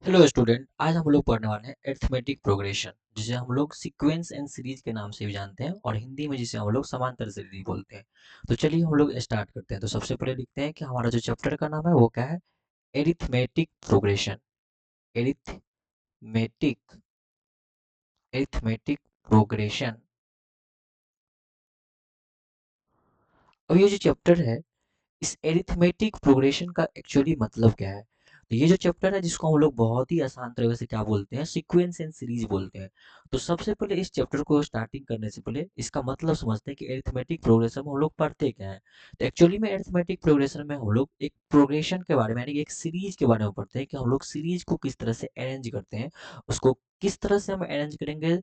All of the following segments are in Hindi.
हेलो स्टूडेंट, आज हम लोग पढ़ने वाले हैं अरिथमेटिक प्रोग्रेशन, जिसे हम लोग सीक्वेंस एंड सीरीज के नाम से भी जानते हैं और हिंदी में जिसे हम लोग समांतर सीरीज बोलते हैं। तो चलिए हम लोग स्टार्ट करते हैं। तो सबसे पहले लिखते हैं कि हमारा जो चैप्टर का नाम है वो क्या है। Arithmetic progression. Arithmetic arithmetic progression. अब ये जो चैप्टर है, इस एरिथमेटिक प्रोग्रेशन का एक्चुअली मतलब क्या है। तो ये जो चैप्टर है, जिसको हम लोग बहुत ही आसान तरीके से क्या बोलते हैं, सीक्वेंस एंड सीरीज बोलते हैं। तो सबसे पहले इस चैप्टर को स्टार्टिंग करने से पहले इसका मतलब समझते हैं कि एरिथमेटिक प्रोग्रेशन में हम लोग पढ़ते क्या है। तो एक्चुअली में एरिथमेटिक प्रोग्रेशन में हम लोग एक प्रोग्रेशन के बारे में, यानी कि एक सीरीज के बारे में पढ़ते हैं कि हम लोग सीरीज को किस तरह से अरेंज करते हैं, उसको किस तरह से हम अरेंज करेंगे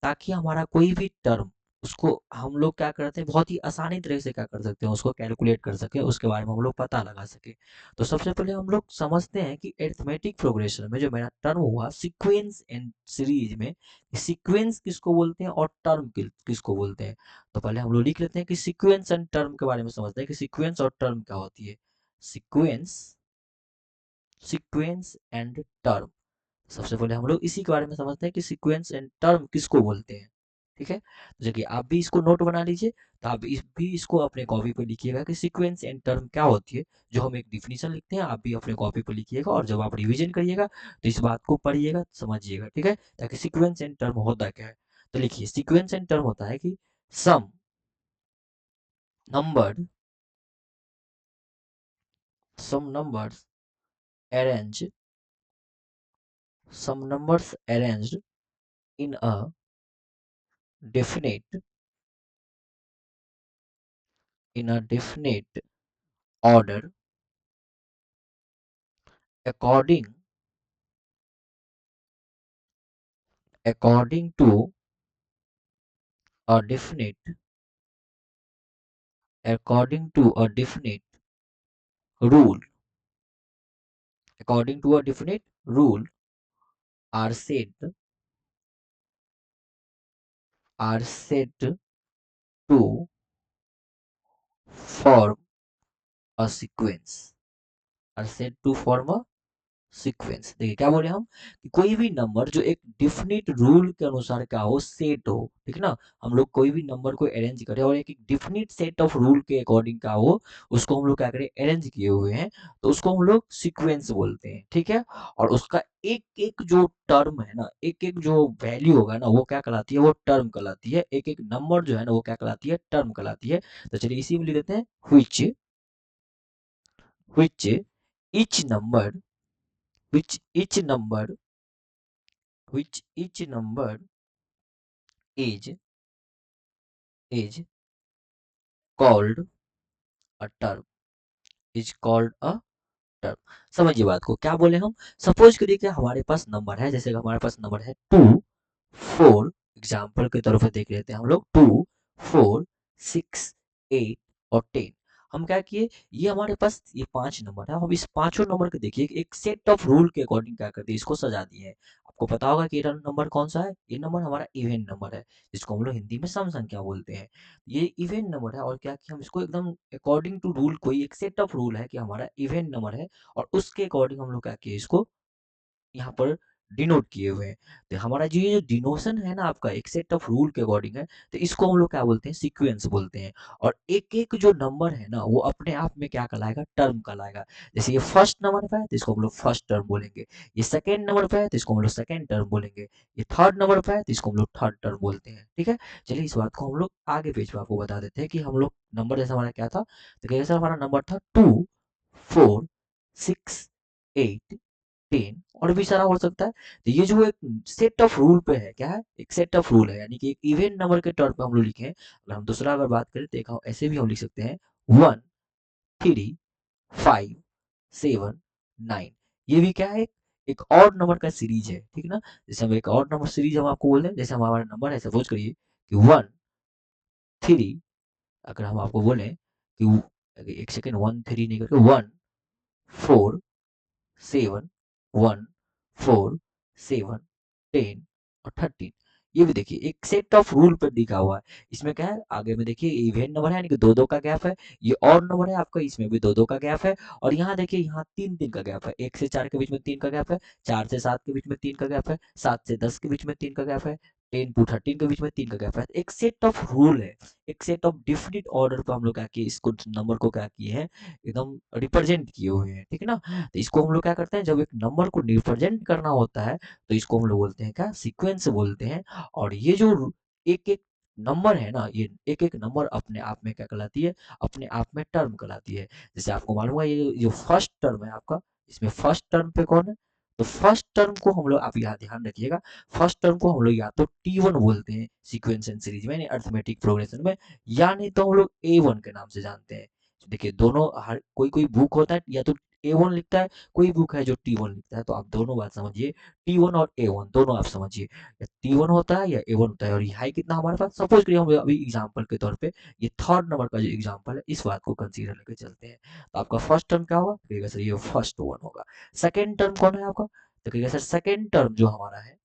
ताकि हमारा कोई भी टर्म, उसको हम लोग क्या करते हैं, बहुत ही आसानी तरह से क्या कर सकते हैं, उसको कैलकुलेट कर सके, उसके बारे में हम लोग पता लगा सके। तो सबसे पहले हम लोग समझते हैं कि अरिथमेटिक प्रोग्रेशन में जो मेरा टर्म हुआ सीक्वेंस एंड सीरीज में, सीक्वेंस किसको बोलते हैं और टर्म किसको बोलते हैं। तो पहले हम लोग लिख लेते हैं कि सीक्वेंस एंड टर्म के बारे में समझते हैं कि सीक्वेंस और टर्म क्या होती है। Sequence sequence and term. सबसे पहले हम लोग इसी के बारे में समझते हैं कि सीक्वेंस एंड टर्म किसको बोलते हैं। ठीक है, तो देखिए आप भी इसको नोट बना लीजिए। तो आप भी इसको अपने कॉपी पर लिखिएगा कि सीक्वेंस एंड टर्म क्या होती है। जो हम एक डिफिनीशन लिखते हैं, आप भी अपने कॉपी पर लिखिएगा, और जब आप रिवीजन करिएगा तो इस बात को पढ़िएगा, समझिएगा। ठीक है, ताकि सीक्वेंस एंड टर्म होता क्या है। तो लिखिए, सीक्वेंस एंड टर्म होता है कि sum number sum numbers arrange some numbers arranged in a definite definite order according to a definite rule according to a definite rule are said to form a sequence are said to form a sequence. देखिए क्या बोले हम, कि कोई भी नंबर जो एक डिफिनिट रूल के अनुसार क्या हो, सेट हो। ठीक ना, हम लोग कोई भी नंबर को अरेंज करें और एक डिफिनिट सेट ऑफ रूल के अकॉर्डिंग क्या हो, उसको हम लोग क्या करें, अरेंज किए हुए हैं, तो उसको हम लोग सीक्वेंस बोलते हैं। ठीक है, और उसका एक एक जो टर्म है ना, एक एक जो वैल्यू होगा ना, वो क्या कहलाती है, वो टर्म कहलाती है। एक एक नंबर जो है ना, वो क्या कहलाती है, टर्म कहलाती है। तो चलिए इसी में लिख देते हैं, which each number which each number which each number is called a term called a term। समझिए बात को, क्या बोले हम। सपोज करिए कि हमारे पास नंबर है, जैसे कि हमारे पास नंबर है 2 4। एग्जाम्पल के तौर पर देख लेते हैं हम लोग, 2 4 6 8 और 10। हम क्या किए, ये हमारे पास ये 5 नंबर है। हम इस पांचों नंबर को देखिए एक सेट ऑफ रूल के अकॉर्डिंग क्या करते हैं, इसको सजा दिए हैं। आपको पता होगा कि ये नंबर कौन सा है, ये नंबर हमारा इवन नंबर है, जिसको हम लोग हिंदी में सम संख्या बोलते हैं। ये इवन नंबर है, और क्या कि हम इसको एकदम अकॉर्डिंग टू रूल, कोई एक सेट ऑफ रूल है कि हमारा इवन नंबर है, और उसके अकॉर्डिंग हम लोग क्या किए, इसको यहाँ पर डिनोट किए हुए हैं। तो हमारा जो ये जो डिनोशन है ना, आपका एक सेट ऑफ रूल के अकॉर्डिंग है, तो इसको हम लोग क्या बोलते हैं, सीक्वेंस बोलते हैं। और एक एक जो नंबर है ना, वो अपने आप में क्या कहलाएगा, टर्म कहलाएगा। जैसे ये फर्स्ट नंबर पे है, तो इसको हम लोग फर्स्ट टर्म बोलेंगे। ये सेकंड नंबर पे है, तो इसको हम लोग सेकंड टर्म बोलेंगे। ये थर्ड नंबर पे है, तो इसको हम लोग थर्ड टर्म बोलते हैं। ठीक है, चलिए इस बात को हम लोग आगे पेज पे आपको बता देते हैं कि हम लोग नंबर जैसा हमारा क्या था। तो जैसे हमारा नंबर था 2 4 6 8 10, और भी सारा हो सकता है। तो ये जो एक सेट ऑफ रूल पे है, क्या है, एक सेट ऑफ रूल है, यानी कि एक इवन नंबर के तौर पे हम लोग लिखे हैं। अगर हम दूसरा अगर बात करें, तो ऐसे भी हम लिख सकते हैं 1 3 5 7 9। ये भी क्या है, एक और नंबर का सीरीज है। ठीक ना, जैसे हम एक और नंबर सीरीज हम आपको बोल रहे हैं, जैसे हमारा नंबर है, सपोज करिए कि 1 3। अगर हम आपको बोले कि एक सेकेंड, 1 3 नहीं करके 1 4 7 1 4 7 10 और 13। ये भी देखिए एक सेट ऑफ रूल पर दिखा हुआ है। इसमें क्या है, आगे में देखिए इवन नंबर है यानी कि दो दो का गैप है। ये और नंबर है आपका, इसमें भी दो दो का गैप है। और यहाँ देखिए यहाँ तीन तीन का गैप है, एक से चार के बीच में तीन का गैप है, चार से सात के बीच में तीन का गैप है, सात से दस के बीच में तीन का गैप है, 10 to 13 के बीच में तीन का गैप है। एक सेट ऑफ रूल है, एक सेट ऑफ डिफिनिट ऑर्डर पर हम लोग क्या किए, इसको नंबर को क्या किए हैं, एकदम रिप्रेजेंट किए हुए हैं, ठीक है ना। तो इसको हम लोग क्या करते हैं, जब एक नंबर को रिप्रेजेंट करना होता है तो इसको हम लोग बोलते हैं क्या, सीक्वेंस बोलते हैं। और ये जो एक एक नंबर है ना, ये एक एक नंबर अपने आप में क्या कहलाती है, अपने आप में टर्म कहलाती है। जैसे आपको मालूम है ये जो फर्स्ट टर्म है आपका, इसमें फर्स्ट टर्म पे कौन है, तो फर्स्ट टर्म को हम लोग, आप यहाँ ध्यान रखिएगा, फर्स्ट टर्म को हम लोग या तो टी वन बोलते हैं सीक्वेंस एंड सीरीज में, अर्थमेटिक प्रोग्रेशन में, या नहीं तो हम लोग ए वन के नाम से जानते हैं। देखिए दोनों, हर कोई कोई बुक होता है या तो ए वन लिखता है, कोई बुक है जो टी वन लिखता है, तो आप दोनों बात समझिए, टी वन और ए वन दोनों आप समझिए, या टी वन होता है या ए वन होता है। और ये है कितना हमारे पास, सपोज करिए हम अभी एग्जांपल के तौर पे ये थर्ड नंबर का जो एग्जांपल है, इस बात को कंसीडर लेके चलते हैं। तो आपका फर्स्ट टर्म क्या होगा, कहिएगा सर ये फर्स्ट वन होगा। सेकंड टर्म कौन है आपका, तो कहिएगा सर सेकंड टर्म जो हमारा है,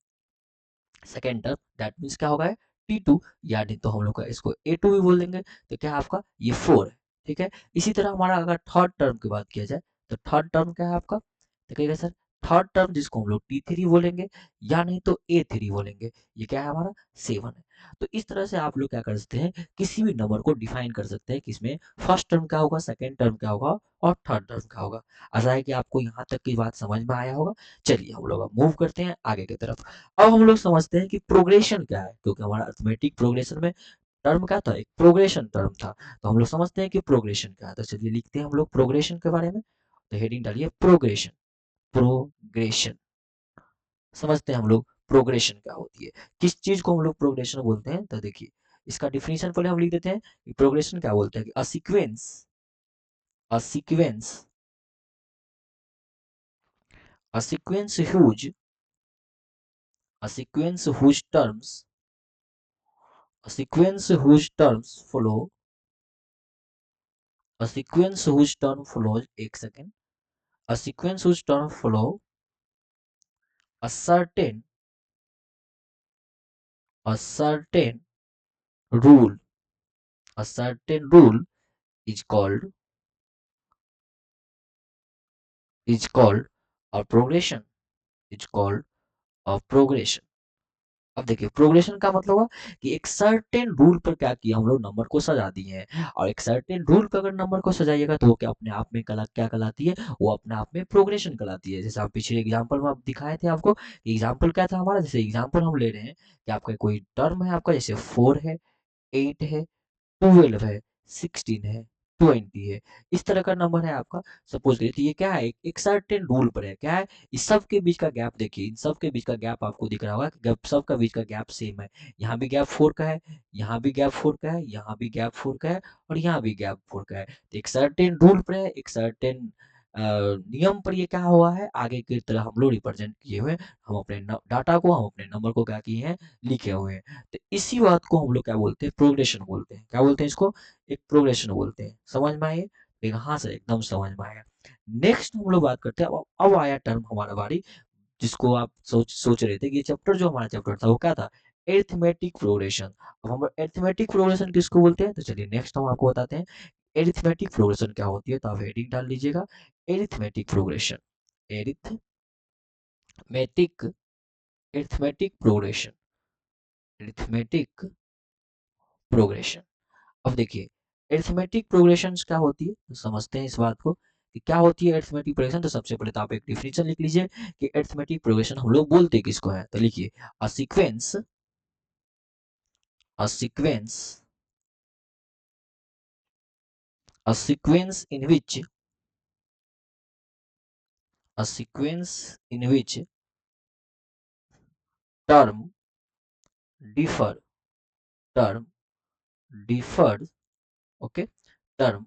सेकेंड टर्म दैट मीन्स क्या होगा, टी टू, या नहीं तो हम लोग का इसको ए टू भी बोल देंगे। तो क्या है आपका, ये फोर है, ठीक है। इसी तरह हमारा अगर थर्ड टर्म की बात किया जाए, तो थर्ड टर्म क्या है आपका, तो कहिएगा सर थर्ड टर्म जिसको हम लोग टी थ्री बोलेंगे, या नहीं तो ए3 बोलेंगे, ये क्या है हमारा, सेवन है। तो इस तरह से आप लोग क्या कर सकते हैं, किसी भी नंबर को डिफाइन कर सकते हैं कि इसमें फर्स्ट टर्म क्या होगा, सेकेंड टर्म क्या होगा, और थर्ड टर्म क्या होगा। आशा है कि आपको यहाँ तक की बात समझ में आया होगा। चलिए हम लोग अब मूव करते हैं आगे की तरफ। अब हम लोग समझते हैं कि प्रोग्रेशन क्या है, क्योंकि हमारा अर्थमेटिक प्रोग्रेशन में टर्म क्या था, एक प्रोग्रेशन टर्म था। तो हम लोग समझते हैं कि प्रोग्रेशन क्या है, तो चलिए लिखते हैं हम लोग प्रोग्रेशन के बारे में। तो हेडिंग डालिए प्रोग्रेशन, प्रोग्रेशन। समझते हैं हम लोग प्रोग्रेशन क्या होती है, किस चीज को हम लोग प्रोग्रेशन बोलते हैं। तो देखिए इसका डिफिनेशन पहले हम लिख देते हैं कि प्रोग्रेशन क्या बोलते हैं, कि a sequence, a sequence, a sequence whose, a sequence whose terms, a sequence whose terms follow, a sequence whose term follows, एक second, a sequence whose term follow a certain, a certain rule, a certain rule is called, is called a progression, is called a progression। अब देखिए प्रोग्रेशन का मतलब हुआ कि एक सर्टेन रूल पर क्या किया, हम लोग नंबर को सजा दिए हैं। और एक सर्टेन रूल पर अगर नंबर को सजाइएगा तो वो क्या अपने आप में कला क्या कहलाती है, वो अपने आप में प्रोग्रेशन कहलाती है। जैसे आप पिछले एग्जांपल में आप दिखाए थे आपको, एग्जांपल क्या था हमारा, जैसे एग्जांपल हम ले रहे हैं कि आपका कोई टर्म है आपका, जैसे फोर है, एट है, 12 है, 16 है, 20 है, इस तरह का नंबर है आपका। सपोज करिए, तो ये क्या है, एक सर्टेन रूल पर है, क्या है, इस सब के बीच का गैप देखिए, इन सब के बीच का गैप आपको दिख रहा होगा कि गैप, सब का बीच का गैप सेम है। यहाँ भी गैप फोर का है, यहाँ भी गैप फोर का है, यहाँ भी गैप फोर का है, और यहाँ भी गैप फोर का है। तो एक सर्टेन रूल पर है, एक सर्टेन नियम पर ये क्या हुआ है, आगे की तरह हम लोग रिप्रेजेंट किए हुए हैं। हम अपने डाटा को, हम अपने नंबर को क्या किए हैं, लिखे हुए हैं। तो इसी बात को हम लोग क्या बोलते हैं, प्रोग्रेशन बोलते हैं। क्या बोलते हैं इसको, एक प्रोग्रेशन बोलते हैं। समझ में आइए, लेकिन हाँ सर एकदम समझ में आया। नेक्स्ट हम लोग बात करते हैं, अब आया टर्म हमारा बारी, जिसको आप सोच सोच रहे थे कि ये चैप्टर जो हमारा चैप्टर था वो क्या था, एरिथमेटिक प्रोग्रेशन। अब हम एरिथमेटिक प्रोग्रेशन किसको बोलते हैं, तो चलिए नेक्स्ट हम आपको बताते हैं एरिथमेटिक प्रोग्रेशन क्या होती है। तो आप हेडिंग डाल लीजिएगा, arithmetic progression, arithmetic, arithmetic progression, arithmetic progression. अब देखिए अरिथमेटिक प्रोग्रेशंस क्या होती है, तो समझते हैं इस बात को कि क्या होती है अरिथमेटिक प्रोग्रेशन। तो सबसे पहले तो आप एक डिफिनेशन लिख लीजिए कि अरिथमेटिक प्रोग्रेशन हम लोग बोलते किसको है। तो लिखिए a sequence, a sequence, a sequence in which, a sequence in which term differ, term differ, okay, term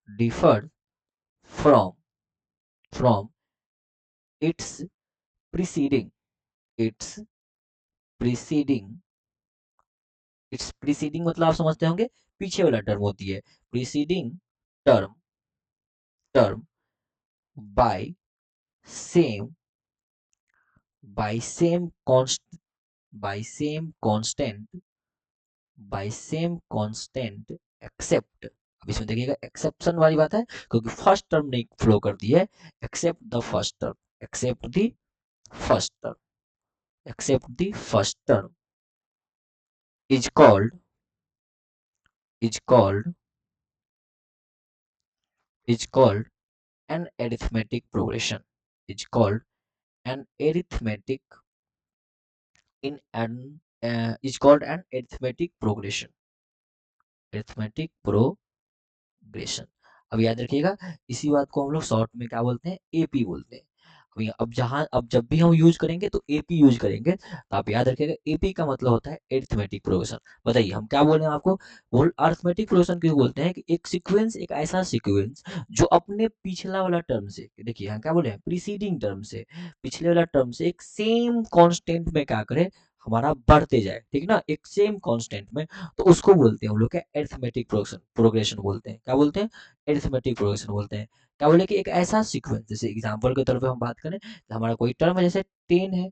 differ from, from its preceding, its preceding, its preceding मतलब आप समझते होंगे पीछे वाला टर्म होती है, preceding term, term by same, by same by same constant, by same constant except, अब इसमें देखिएगा एक्सेप्शन वाली बात है क्योंकि फर्स्ट टर्म नहीं फ्लो करती है, except the first term, except the first term, except the first term is called, is called, is called an arithmetic progression, is called an arithmetic in an is called an arithmetic progression, arithmetic progression. अब याद रखिएगा इसी बात को हम लोग शॉर्ट में क्या बोलते हैं, एपी बोलते हैं। अब जब भी हम यूज करेंगे तो एपी यूज करेंगे, तो आप याद रखिएगा एपी का मतलब होता है एरिथमेटिक प्रोग्रेशन। बताइए हम क्या बोल रहे हैं आपको, बोल अरिथमेटिक प्रोग्रेशन किसको बोलते हैं कि एक सीक्वेंस, एक ऐसा सीक्वेंस जो अपने पिछला वाला टर्म से, देखिए हम क्या बोले हैं, प्रीसीडिंग टर्म से, पिछले वाला टर्म से एक सेम कांस्टेंट में क्या करे, हमारा बढ़ते जाए, ठीक ना, एक सेम कांस्टेंट में, तो उसको बोलते हैं हम लोग क्या, अरिथमेटिक प्रोग्रेशन, प्रोग्रेशन बोलते हैं। क्या बोलते हैं, अरिथमेटिक प्रोग्रेशन बोलते हैं। क्या बोले कि एक ऐसा सीक्वेंस, जैसे एग्जांपल के तौर पे हम बात करें तो हमारा कोई टर्म है, जैसे 10 है,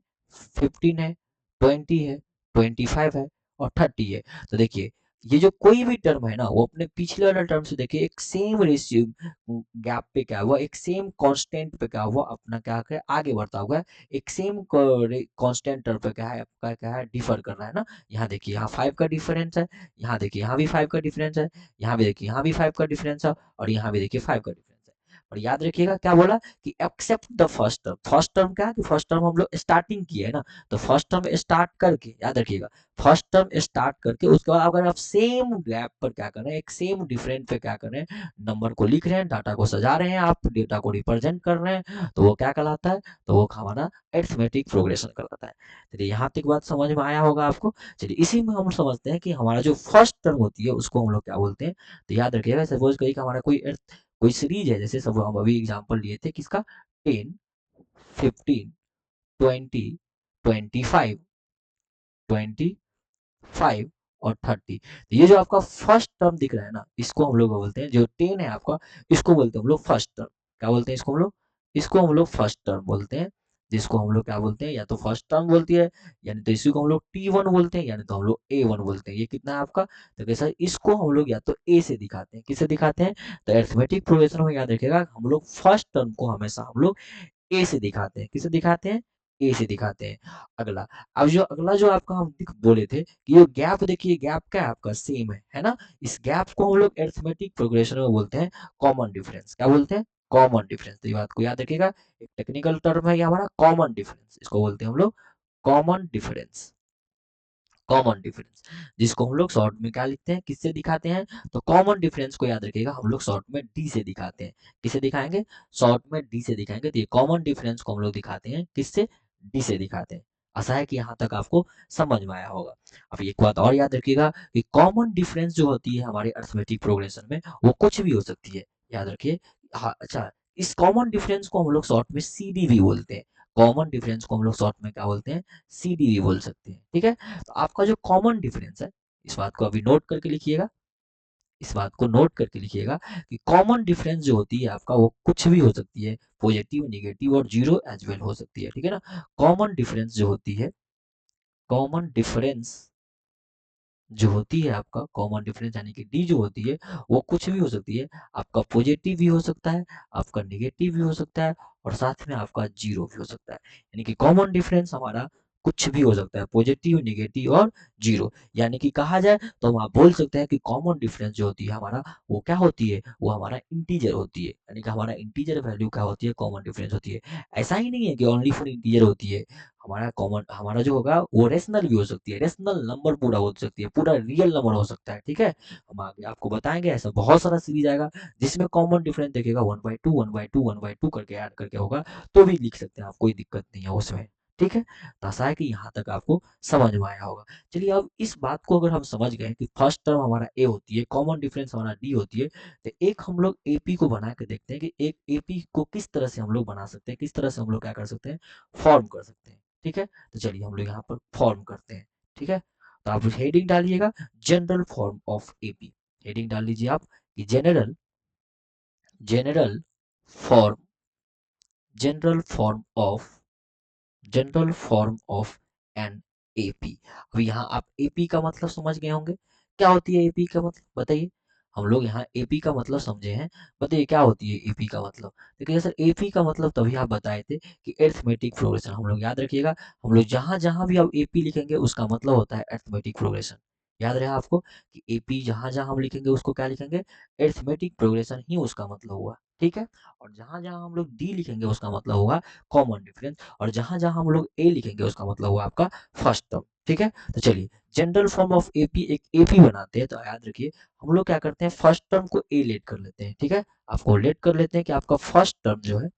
15 है, 20 है, 25 है और 30 है। तो देखिए ये जो कोई भी टर्म है ना, वो अपने पिछले वाला टर्म से देखिए एक सेम रेशियो गैप पे क्या हुआ, एक सेम कांस्टेंट पे क्या हुआ, अपना क्या है आगे बढ़ता हुआ है, एक सेम कांस्टेंट टर्म पे क्या है, आपका क्या है, डिफर कर रहा है ना। यहाँ देखिए यहाँ 5 का डिफरेंस है, यहाँ देखिए यहाँ भी 5 का डिफरेंस है, यहाँ भी देखिए यहाँ भी 5 का डिफरेंस है और यहाँ भी देखिए 5 का डिफरेंस है। और याद रखिएगा क्या बोला कि except the first term, first term क्या है कि फर्स्ट टर्म हम लोग स्टार्टिंग किए है ना, तो फर्स्ट टर्म स्टार्ट करके, याद रखिएगा फर्स्ट टर्म स्टार्ट करके उसके बाद अगर आप सेम गैप पर क्या कर रहे हैं, एक सेम डिफरेंट पे क्या कर रहे हैं, नंबर को लिख रहे हैं, डाटा को सजा रहे हैं, आप डेटा को रिप्रेजेंट कर रहे हैं, तो वो क्या कहलाता है, तो वो हमारा अरिथमेटिक प्रोग्रेशन कहलाता है। चलिए यहाँ तक बात समझ में आया होगा आपको। चलिए इसी में हम समझते हैं कि हमारा जो फर्स्ट टर्म होती है उसको हम लोग क्या बोलते हैं। तो याद रखिएगा सपोज करिए कि हमारा कोई सीरीज है, जैसे सब हम अभी एग्जांपल लिए थे किसका, 10, 15, 20, 25, 25 और 30। तो ये जो आपका फर्स्ट टर्म दिख रहा है ना, इसको हम लोग बोलते हैं, जो 10 है आपका, इसको बोलते हैं हम लोग फर्स्ट टर्म। क्या बोलते हैं इसको हम लोग, इसको हम लोग फर्स्ट टर्म बोलते हैं, जिसको हम लोग क्या बोलते हैं, या तो फर्स्ट टर्म बोलती है, यानी तो इसी को हम लोग T1 बोलते हैं, यानी तो हम लोग A1 बोलते हैं। ये कितना है आपका, तो कैसा, इसको हम लोग या तो ए से दिखाते हैं, किससे दिखाते हैं, तो अरिथमेटिक प्रोग्रेशन में याद रखिएगा हम लोग फर्स्ट टर्म को हमेशा हम लोग ए से दिखाते हैं, किसे दिखाते हैं, ए से दिखाते हैं। अगला, अब जो अगला जो आपका हम बोले थे कि ये गैप, देखिए गैप क्या है आपका, सेम है ना, इस गैप को हम लोग अरिथमेटिक प्रोग्रेशन में बोलते हैं कॉमन डिफरेंस। क्या बोलते हैं, कॉमन डिफरेंस। तो ये बात को याद रखिएगा, एक टेक्निकल टर्म है ये हमारा कॉमन डिफरेंस, इसको बोलते हैं हम लोग कॉमन डिफरेंस, कॉमन डिफरेंस, जिसको हम लोग शॉर्ट में क्या लिखते हैं, किससे दिखाते हैं, तो कॉमन डिफरेंस को याद रखिएगा हम लोग शॉर्ट में डी से दिखाते हैं। किसे दिखाएंगे, शॉर्ट में डी से दिखाएंगे। तो ये कॉमन डिफरेंस को हम लोग दिखाते हैं किससे, डी से दिखाते हैं। आशा है कि यहाँ तक आपको समझ में आया होगा। अब एक बात और याद रखिएगा कि कॉमन डिफरेंस जो होती है हमारे अरिथमेटिक प्रोग्रेशन में, वो कुछ भी हो सकती है, याद रखिए। हाँ अच्छा, इस कॉमन डिफरेंस को हम लोग शॉर्ट में सीडी भी बोलते हैं। कॉमन डिफरेंस को हम लोग शॉर्ट में क्या बोलते हैं, सीडी भी बोल सकते हैं, ठीक है। तो आपका जो कॉमन डिफरेंस है, इस बात को अभी नोट करके लिखिएगा, इस बात को नोट करके लिखिएगा कि कॉमन डिफरेंस जो होती है आपका वो कुछ भी हो सकती है, पॉजिटिव, नेगेटिव और जीरो एज वेल हो सकती है, ठीक है ना। कॉमन डिफरेंस जो होती है, कॉमन डिफरेंस जो होती है आपका, कॉमन डिफरेंस यानी कि डी जो होती है, वो कुछ भी हो सकती है। आपका पॉजिटिव भी हो सकता है, आपका नेगेटिव भी हो सकता है और साथ में आपका जीरो भी हो सकता है। यानी कि कॉमन डिफरेंस हमारा कुछ भी हो सकता है, पॉजिटिव, नेगेटिव और जीरो। यानी कि कहा जाए तो हम आप बोल सकते हैं कि कॉमन डिफरेंस जो होती है हमारा, वो क्या होती है, वो हमारा इंटीजर होती है। यानी कि हमारा इंटीजर वैल्यू क्या होती है, कॉमन डिफरेंस होती है। ऐसा ही नहीं है कि ओनली फॉर इंटीजर होती है, हमारा कॉमन, हमारा जो होगा वो रेशनल भी हो सकती है, रेशनल नंबर पूरा हो सकती है, पूरा रियल नंबर हो सकता है, ठीक है। हम आगे आपको बताएंगे, ऐसा बहुत सारा सीरीज आएगा जिसमें कॉमन डिफरेंस देखिएगा 1/2 1/2 1/2 करके ऐड करके होगा, तो भी लिख सकते हैं आप, कोई दिक्कत नहीं है उसमें, ठीक है। तो आशा है कि यहाँ तक आपको समझ में आया होगा। चलिए अब इस बात को अगर हम समझ गए कि फर्स्ट टर्म हमारा ए होती है, कॉमन डिफरेंस हमारा डी होती है, तो एक हम लोग एपी को बना के देखते हैं कि एक एपी को किस तरह से हम लोग बना सकते हैं, किस तरह से हम लोग क्या कर सकते हैं, फॉर्म कर सकते हैं, ठीक है। तो चलिए हम लोग यहाँ पर फॉर्म करते हैं, ठीक है। तो आप हेडिंग डालिएगा, general form of AP, heading डाल लीजिए आप कि general, general form, general form of, general form of an AP. अब यहाँ आप एपी का मतलब समझ गए होंगे, क्या होती है एपी का मतलब बताइए। हम लोग यहाँ एपी का मतलब समझे हैं, बताइए क्या होती है एपी का मतलब। देखिए सर, एपी का मतलब तभी आप बताए थे कि अरिथमेटिक प्रोग्रेशन। हम लोग याद रखिएगा, हम लोग जहाँ जहाँ भी आप एपी लिखेंगे उसका मतलब होता है अरिथमेटिक प्रोग्रेशन। याद रहे आपको कि एपी जहाँ जहाँ हम लिखेंगे उसको क्या लिखेंगे, अरिथमेटिक प्रोग्रेशन ही उसका मतलब हुआ, ठीक है। और जहाँ जहाँ हम लोग डी लिखेंगे उसका मतलब होगा कॉमन डिफरेंस, और जहाँ जहाँ हम लोग ए लिखेंगे उसका मतलब हुआ आपका फर्स्ट टर्म, ठीक है। तो चलिए, जनरल फॉर्म ऑफ एपी एक एपी बनाते हैं, तो याद रखिए हम लोग क्या करते हैं, फर्स्ट टर्म को ए लेट कर लेते हैं, ठीक है। आपको लेट कर लेते हैं कि आपका फर्स्ट टर्म जो है,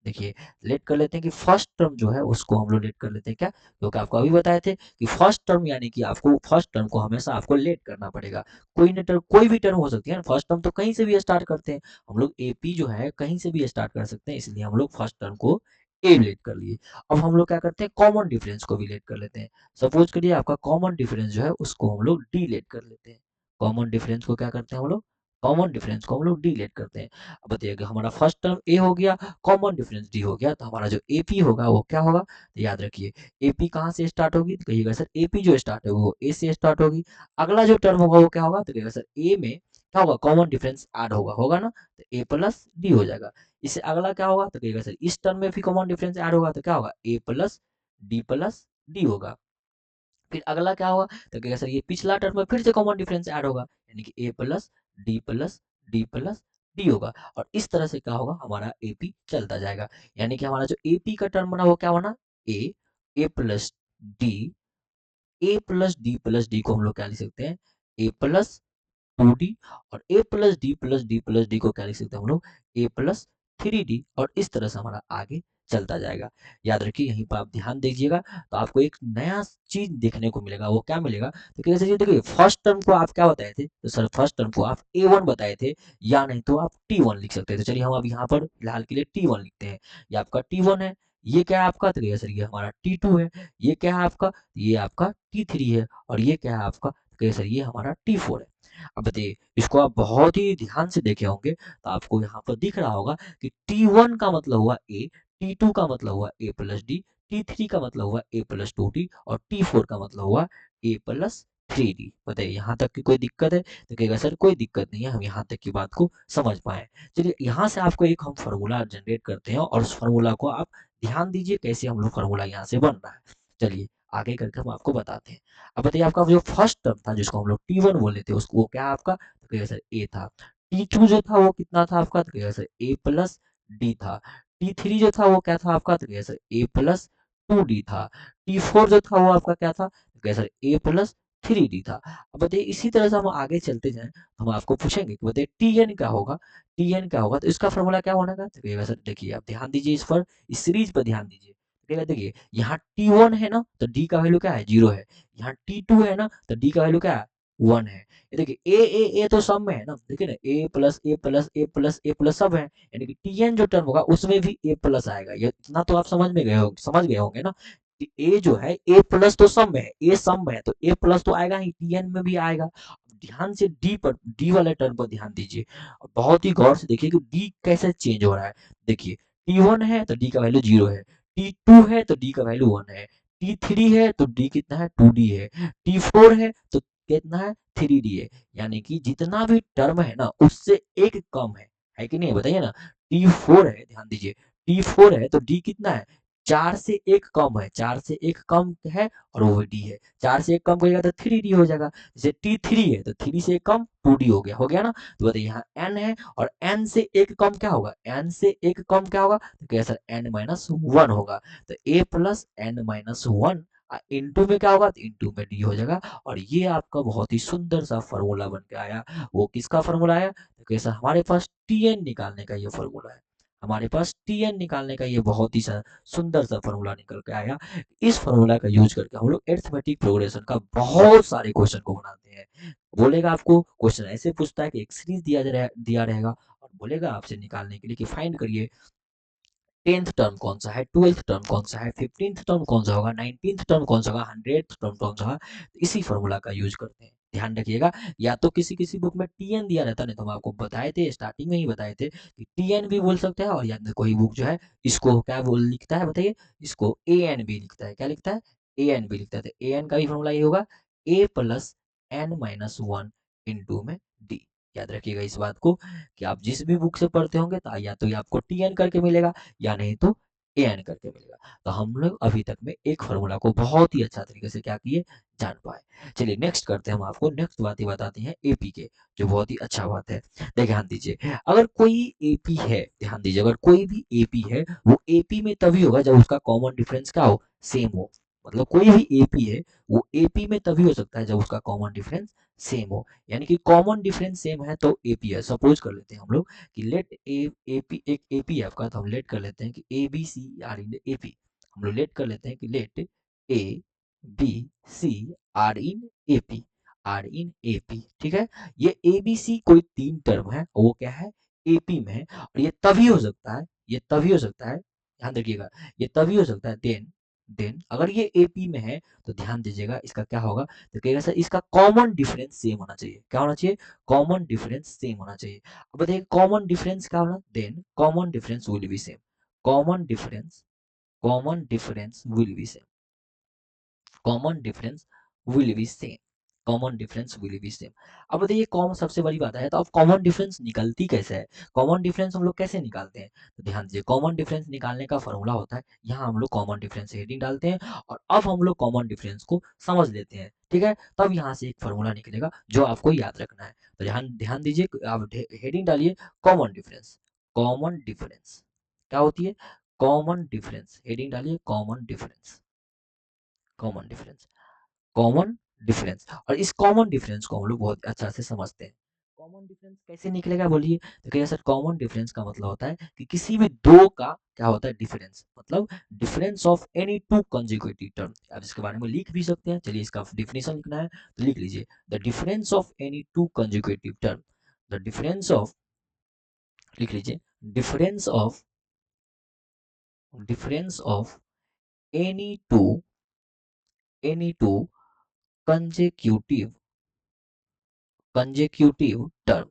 देखिए लेट कर लेते हैं कि फर्स्ट टर्म जो है उसको हम लोग लेट कर लेते हैं, क्या, क्योंकि आपको अभी बताए थे कि फर्स्ट टर्म यानी कि आपको फर्स्ट टर्म को हमेशा आपको लेट करना पड़ेगा। कोई ना टर्म, कोई भी टर्म हो सकती है ना, फर्स्ट टर्म तो कहीं से भी स्टार्ट करते हैं हम लोग, एपी जो है कहीं से भी स्टार्ट कर सकते हैं, इसलिए हम लोग फर्स्ट टर्म को ए लेट कर लिए। अब हम लोग क्या करते हैं, कॉमन डिफरेंस को भी लेट कर लेते हैं। सपोज करिए आपका कॉमन डिफरेंस जो है उसको हम लोग डी लेट कर लेते हैं। कॉमन डिफरेंस को क्या करते हैं हम लोग, कॉमन डिफरेंस को हम लोग डी लेट करते हैं। अब बताइए हमारा फर्स्ट टर्म ए हो गया, कॉमन डिफरेंस डी हो गया, तो हमारा जो एपी होगा वो क्या होगा, तो याद रखिए एपी कहाँ से स्टार्ट होगी, तो कहिएगा सर एपी जो स्टार्ट होगी वो ए से स्टार्ट होगी। अगला जो टर्म होगा वो क्या होगा, तो कहिएगा सर ए में क्या होगा, कॉमन डिफरेंस ऐड होगा, होगा ना, तो ए प्लस डी हो जाएगा। इससे अगला क्या होगा, तो कहिएगा सर इस टर्म में भी कॉमन डिफरेंस ऐड होगा, तो क्या होगा, ए प्लस डी होगा। फिर अगला क्या होगा, तो कहेगा सर ये पिछला टर्म में फिर से कॉमन डिफरेंस ऐड होगा, यानी कि प्लस डी प्लस डी होगा। और इस तरह से क्या होगा, हमारा एपी चलता जाएगा। यानी कि हमारा जो एपी का टर्म बना वो क्या बना, ए, ए प्लस डी, ए प्लस डी को हम लोग क्या लिख सकते हैं, ए प्लस 2D, और ए प्लस डी प्लस डी को क्या लिख सकते हैं हम लोग, ए प्लस 3D, और इस तरह से हमारा आगे चलता जाएगा। याद रखिए यहीं पर आप ध्यान दीजिएगा, तो आपको एक नया चीज देखने को मिलेगा, वो क्या मिलेगा, तो कैसे ये देखिए फर्स्ट टर्म को आप क्या बताए थे, तो सर फर्स्ट टर्म को आप A1 बताए थे, या नहीं तो आप T1 लिख सकते थे। तो चलिए हम अब यहाँ पर फिलहाल के लिए T1 लिखते हैं। ये आपका T1 है, ये क्या है आपका, तो सर ये हमारा T2 है, ये क्या है आपका, ये आपका T3 है, और ये क्या है आपका, तो सर ये हमारा T4 है। अब बताइए इसको आप बहुत ही ध्यान से देखे होंगे, तो आपको यहाँ पर दिख रहा होगा कि T1 का मतलब हुआ ए, T2 का मतलब हुआ ए प्लस डी, T3 का मतलब हुआ ए प्लस 2D, और T4 का मतलब हुआ ए प्लस 3D। बताइए यहाँ तक की कोई दिक्कत है, तो कहेगा सर कोई दिक्कत नहीं है, हम यहाँ तक की बात को समझ पाए। चलिए यहाँ से आपको एक हम फार्मूला जनरेट करते हैं, और उस फार्मूला को आप ध्यान दीजिए कैसे हम लोग फार्मूला यहाँ से बन रहा है। चलिए आगे करके हम आपको बताते हैं। अब बताइए आपका जो फर्स्ट टर्म था जिसको हम लोग T1 बोले थे, उसको वो क्या आपका, तो कहिएगा सर ए था। T2 जो था वो कितना था आपका, तो कहिएगा सर ए प्लस डी था। T3 जो था वो क्या था आपका, तो कहिएगा सर ए प्लस 2D था। T4 जो था वो आपका क्या था, तो कहिएगा सर ए प्लस 3D था। अब बताइए इसी तरह से हम आगे चलते जाएं, तो हम आपको पूछेंगे कि बताइए Tn क्या होगा, Tn क्या होगा, तो इसका फॉर्मूला क्या होने का, तो कहिएगा सर देखिए आप ध्यान दीजिए इस पर, इस सीरीज पर ध्यान दीजिए। देखिए यहाँ T1 है ना, तो D का वैल्यू क्या है, 0 है। यहाँ T2 है ना, तो D का वैल्यू क्या है, 1 है। ये देखिए ए तो सब में है ना, देखिए ना ए प्लस सब है, यानी कि Tn जो टर्म होगा उसमें भी ए प्लस आएगा। ये इतना तो आप समझ गए होंगे ना, कि ए जो है ए प्लस तो सब में है, ए सब में है तो ए प्लस तो आएगा ही, Tn में भी आएगा। ध्यान से डी पर, डी वाले टर्म पर ध्यान दीजिए, बहुत ही गौर से देखिए कि डी कैसे चेंज हो रहा है। देखिए T1 है तो डी का वैल्यू 0 है, T2 है तो डी का वैल्यू 1 है, T3 है तो डी कितना है, 2D है, T4 है तो कितना है, 3D है। यानी कि जितना भी टर्म है ना उससे एक कम है कि नहीं बताइए ना। T4 है, ध्यान दीजिए, T4 है तो D कितना है, 4 से एक कम है, 4 से एक कम है, और वो D है। 4 से एक कम करेगा तो 3D हो जाएगा। जैसे T3 है तो 3 से एक कम 2D हो गया ना। तो बताइए यहाँ N है, और N से एक कम क्या होगा, N से एक कम क्या होगा, तो क्या सर N माइनस 1 होगा। तो A plus N minus 1 into में क्या होगा, तो इंटू में डी हो जाएगा। और ये आपका बहुत ही सुंदर सा फॉर्मूला बन के आया। वो किसका फॉर्मूला आया, तो कैसा, हमारे पास Tn निकालने का ये फॉर्मूला है। हमारे पास Tn निकालने का ये बहुत ही सुंदर सा फॉर्मूला निकल के आया। इस फॉर्मूला का यूज करके हम लोग अरिथमेटिक प्रोग्रेशन का बहुत सारे क्वेश्चन को बनाते हैं। बोलेगा आपको क्वेश्चन ऐसे पूछता है कि एक सीरीज दिया रहेगा, और बोलेगा आपसे निकालने के लिए कि फाइंड करिए 10th टर्म कौन सा है, 12th टर्म कौन सा है, 15th टर्म कौन सा होगा, 19th टर्म कौन सा होगा, 100th टर्म कौन सा होगा। इसी फॉर्मूला का यूज करते हैं। ध्यान रखिएगा, या तो किसी किसी बुक में Tn दिया रहता, नहीं तो हम आपको बताए थे, स्टार्टिंग में ही बताए थे कि Tn भी बोल सकते हैं, और या कोई बुक जो है इसको क्या बोल लिखता है बताइए, इसको An भी लिखता है, क्या लिखता है, ए एन भी लिखते थे। ए एन का भी फॉर्मूला ये होगा a plus N minus one into में डी। याद रखिएगा इस बात को कि आप जिस भी बुक से पढ़ते होंगे तो या तो ये आपको टी एन करके मिलेगा या नहीं तो ए एन करके मिलेगा। तो हम लोग अभी तक में एक फॉर्मूला को बहुत ही अच्छा तरीके से क्या किए, जान पाए। चलिए नेक्स्ट करते हैं, हम आपको नेक्स्ट बात ही बताते हैं एपी के, जो बहुत ही अच्छा बात है। देखिए ध्यान दीजिए, अगर कोई एपी है, ध्यान दीजिए, अगर कोई भी एपी है वो एपी में तभी होगा जब उसका कॉमन डिफरेंस क्या हो, सेम हो। मतलब कोई भी एपी है वो एपी में तभी हो सकता है जब उसका कॉमन डिफरेंस सेम हो। यानी कि कॉमन डिफरेंस सेम है तो एपी है। सपोज कर लेते हैं हम लोग कि लेट ए एपी एक एपी है आपका, तो हम लेट कर लेते हैं कि A B C are in AP. हम लोग लेट कर लेते हैं कि let A B C are in AP, are in AP. ठीक है, ये ए बी सी कोई तीन टर्म है और वो क्या है, एपी में है। और ये तभी हो सकता है, ये तभी हो सकता है, ध्यान रखिएगा, ये तभी हो सकता है देन अगर ये एपी में है तो ध्यान दीजिएगा इसका क्या होगा, तो कहेगा सर इसका कॉमन डिफरेंस सेम होना चाहिए। क्या होना चाहिए, कॉमन डिफरेंस सेम होना चाहिए। अब बताइए कॉमन डिफरेंस क्या होना, then common difference will be same, common difference, common difference will be same, common difference will be same, common difference will be same. अब बताइए कॉमन, सबसे बड़ी बात है तो अब कॉमन डिफरेंस निकलती कैसे है, कॉमन डिफरेंस हम लोग कैसे निकालते हैं, तो ध्यान दीजिए कॉमन डिफरेंस निकालने का फॉर्मूला होता है, यहाँ हम लोग कॉमन डिफरेंस हेडिंग डालते हैं और अब हम लोग कॉमन डिफरेंस को समझ लेते हैं। ठीक है, तब यहाँ से एक फॉर्मूला निकलेगा जो आपको याद रखना है। तो ध्यान ध्यान दीजिए, आप हेडिंग डालिए कॉमन डिफरेंस, कॉमन डिफरेंस क्या होती है, कॉमन डिफरेंस, हेडिंग डालिए common difference, common difference, common difference. और इस कॉमन डिफरेंस को हम लोग बहुत अच्छा से समझते हैं। कॉमन डिफरेंस कैसे निकलेगा बोलिए, तो कहिए सर कॉमन डिफरेंस का मतलब होता है कि किसी भी दो का क्या होता है डिफरेंस, मतलब difference of any two consecutive term. आप इसके बारे में लिख भी सकते हैं, चलिए इसका डिफिनेशन लिखना है तो लिख लीजिए, the difference of any two consecutive term, the difference of, लिख लीजिए, difference of, difference of any two, any two consecutive, consecutive term,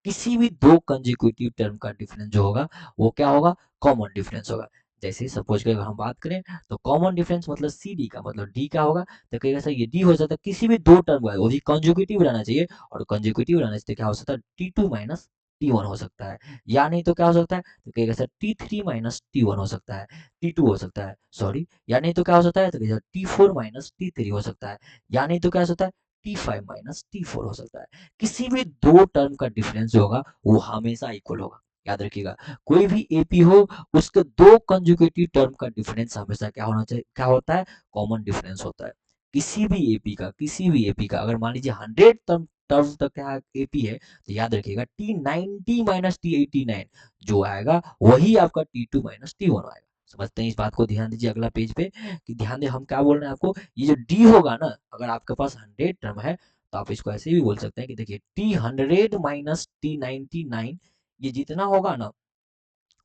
किसी भी दो कंजेक्यूटिव टर्म का डिफरेंस जो होगा वो क्या होगा, कॉमन डिफरेंस होगा। जैसे सपोज करें हम बात करें तो कॉमन डिफरेंस मतलब सी डी का मतलब डी क्या होगा, तो कहेगा सर ये डी हो सकता है किसी भी दो टर्म का, वो भी कंजुगेटिव रहना चाहिए, और कंजुगेटिव रहने से क्या हो सकता है T two minus T one हो सकता है, या नहीं तो क्या हो सकता है, तो कहेगा sir T three minus T one हो सकता है, टी टू हो सकता है सॉरी, या नहीं तो क्या हो सकता है, तो कहेगा T four minus T three हो सकता है, या नहीं तो क्या हो सकता है T five minus T four हो सकता है। किसी भी दो टर्म का डिफरेंस जो होगा वो हमेशा इक्वल होगा। याद रखिएगा, कोई भी एपी हो उसके दो कंजुगेटिव टर्म का डिफरेंस हमेशा क्या होना चाहिए, क्या होता है, कॉमन डिफरेंस होता है। किसी भी एपी का, किसी भी एपी का अगर मान लीजिए 100 टर्म टर्म तक क्या एपी है तो याद रखिएगा टी 90 माइनस टी 89 जो आएगा वही आपका T two minus T one आएगा। समझते हैं इस बात को, ध्यान दीजिए अगला पेज पे कि ध्यान दे हम क्या बोल रहे हैं आपको, ये जो डी होगा ना, अगर आपके पास 100 टर्म है तो आप इसको ऐसे भी बोल सकते हैं कि देखिए टी 100 माइनस टी 99, ये जितना होगा ना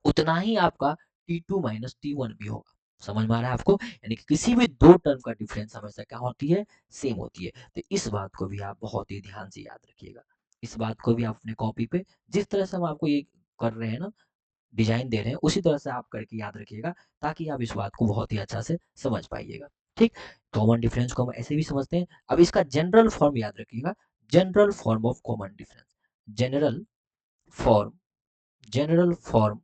उतना ही आपका T two minus T one भी होगा। समझ में आ रहा है आपको, यानी कि किसी भी दो टर्म का डिफरेंस हमेशा क्या होती है, सेम होती है। तो इस बात को भी आप बहुत ही ध्यान से याद रखिएगा, इस बात को भी आप अपने कॉपी पे जिस तरह से हम आपको ये कर रहे हैं ना, डिजाइन दे रहे हैं उसी तरह से आप करके याद रखिएगा, ताकि आप इस बात को बहुत ही अच्छा से समझ पाइएगा। ठीक, कॉमन डिफरेंस को हम ऐसे भी समझते हैं। अब इसका जनरल फॉर्म याद रखिएगा, general form of common difference, general form, general form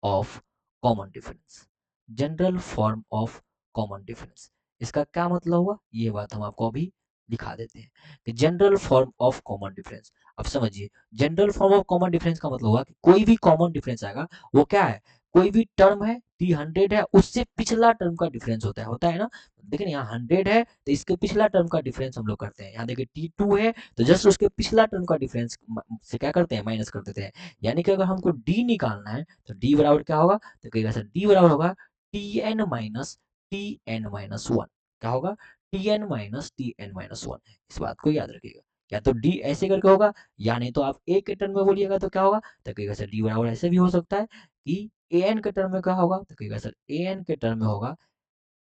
of common difference, general form of common difference, इसका क्या मतलब हुआ ये बात हम आपको अभी दिखा देते हैं कि general form of common difference. अब समझिए general form of common difference का मतलब हुआ कि कोई भी कॉमन डिफरेंस आएगा वो क्या है, कोई भी टर्म है टी 100 है उससे पिछला टर्म का डिफरेंस होता है ना। देखिए यहाँ 100 है तो इसके पिछला टर्म का डिफरेंस हम लोग करते हैं, यहाँ देखिए टी टू है तो जस्ट उसके पिछला टर्म का डिफरेंस से क्या करते हैं, माइनस कर देते हैं। यानी कि अगर हमको डी निकालना है तो डी बराबर क्या होगा, तो कहेगा सर डी बराबर होगा T N minus T N minus one. क्या होगा, T N minus T N minus one. इस बात को याद रखिएगा, या तो डी ऐसे करके होगा या नहीं तो आप ए के टर्म में बोलिएगा तो क्या होगा, तो कहेगा सर डी बराबर ऐसे भी हो सकता है कि ए एन के टर्म में क्या होगा, तो कहेगा सर ए एन के टर्म में होगा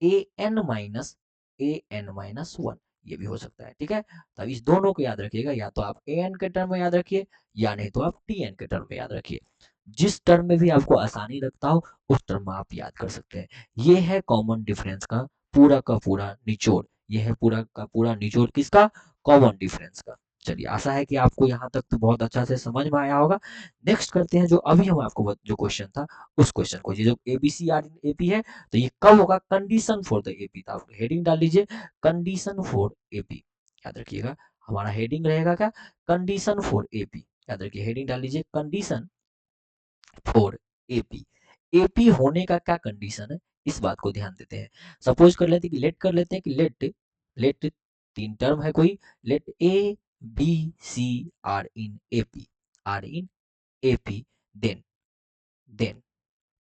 A N minus A N minus one, ये भी हो सकता है। ठीक है, तो इस दोनों को याद रखिएगा, या तो आप ए एन के टर्म में याद रखिए या नहीं तो आप टी एन के टर्म में याद रखिए। जिस टर्म में भी आपको आसानी लगता हो उस टर्म में आप याद कर सकते हैं। ये है कॉमन डिफरेंस का पूरा का पूरा निचोड़। ये है पूरा का पूरा निचोड़ किसका? कॉमन डिफरेंस का। चलिए आशा है कि आपको यहाँ तक तो बहुत अच्छा से समझ में आया होगा। नेक्स्ट करते हैं जो अभी हम आपको जो क्वेश्चन था उस क्वेश्चन को। ये जो एबीसी आर इन एपी है तो ये कब होगा? कंडीशन फॉर द एपी था। हेडिंग डाल लीजिए कंडीशन फॉर एपी, याद रखिएगा हमारा हेडिंग रहेगा क्या? Condition for AP. याद रखिए हेडिंग डाल लीजिए कंडीशन फॉर एपी। एपी होने का क्या कंडीशन है इस बात को ध्यान देते हैं। सपोज कर लेते हैं कि लेट कर लेते हैं कि लेट तीन टर्म है कोई, let A B C are in AP, are in AP, then then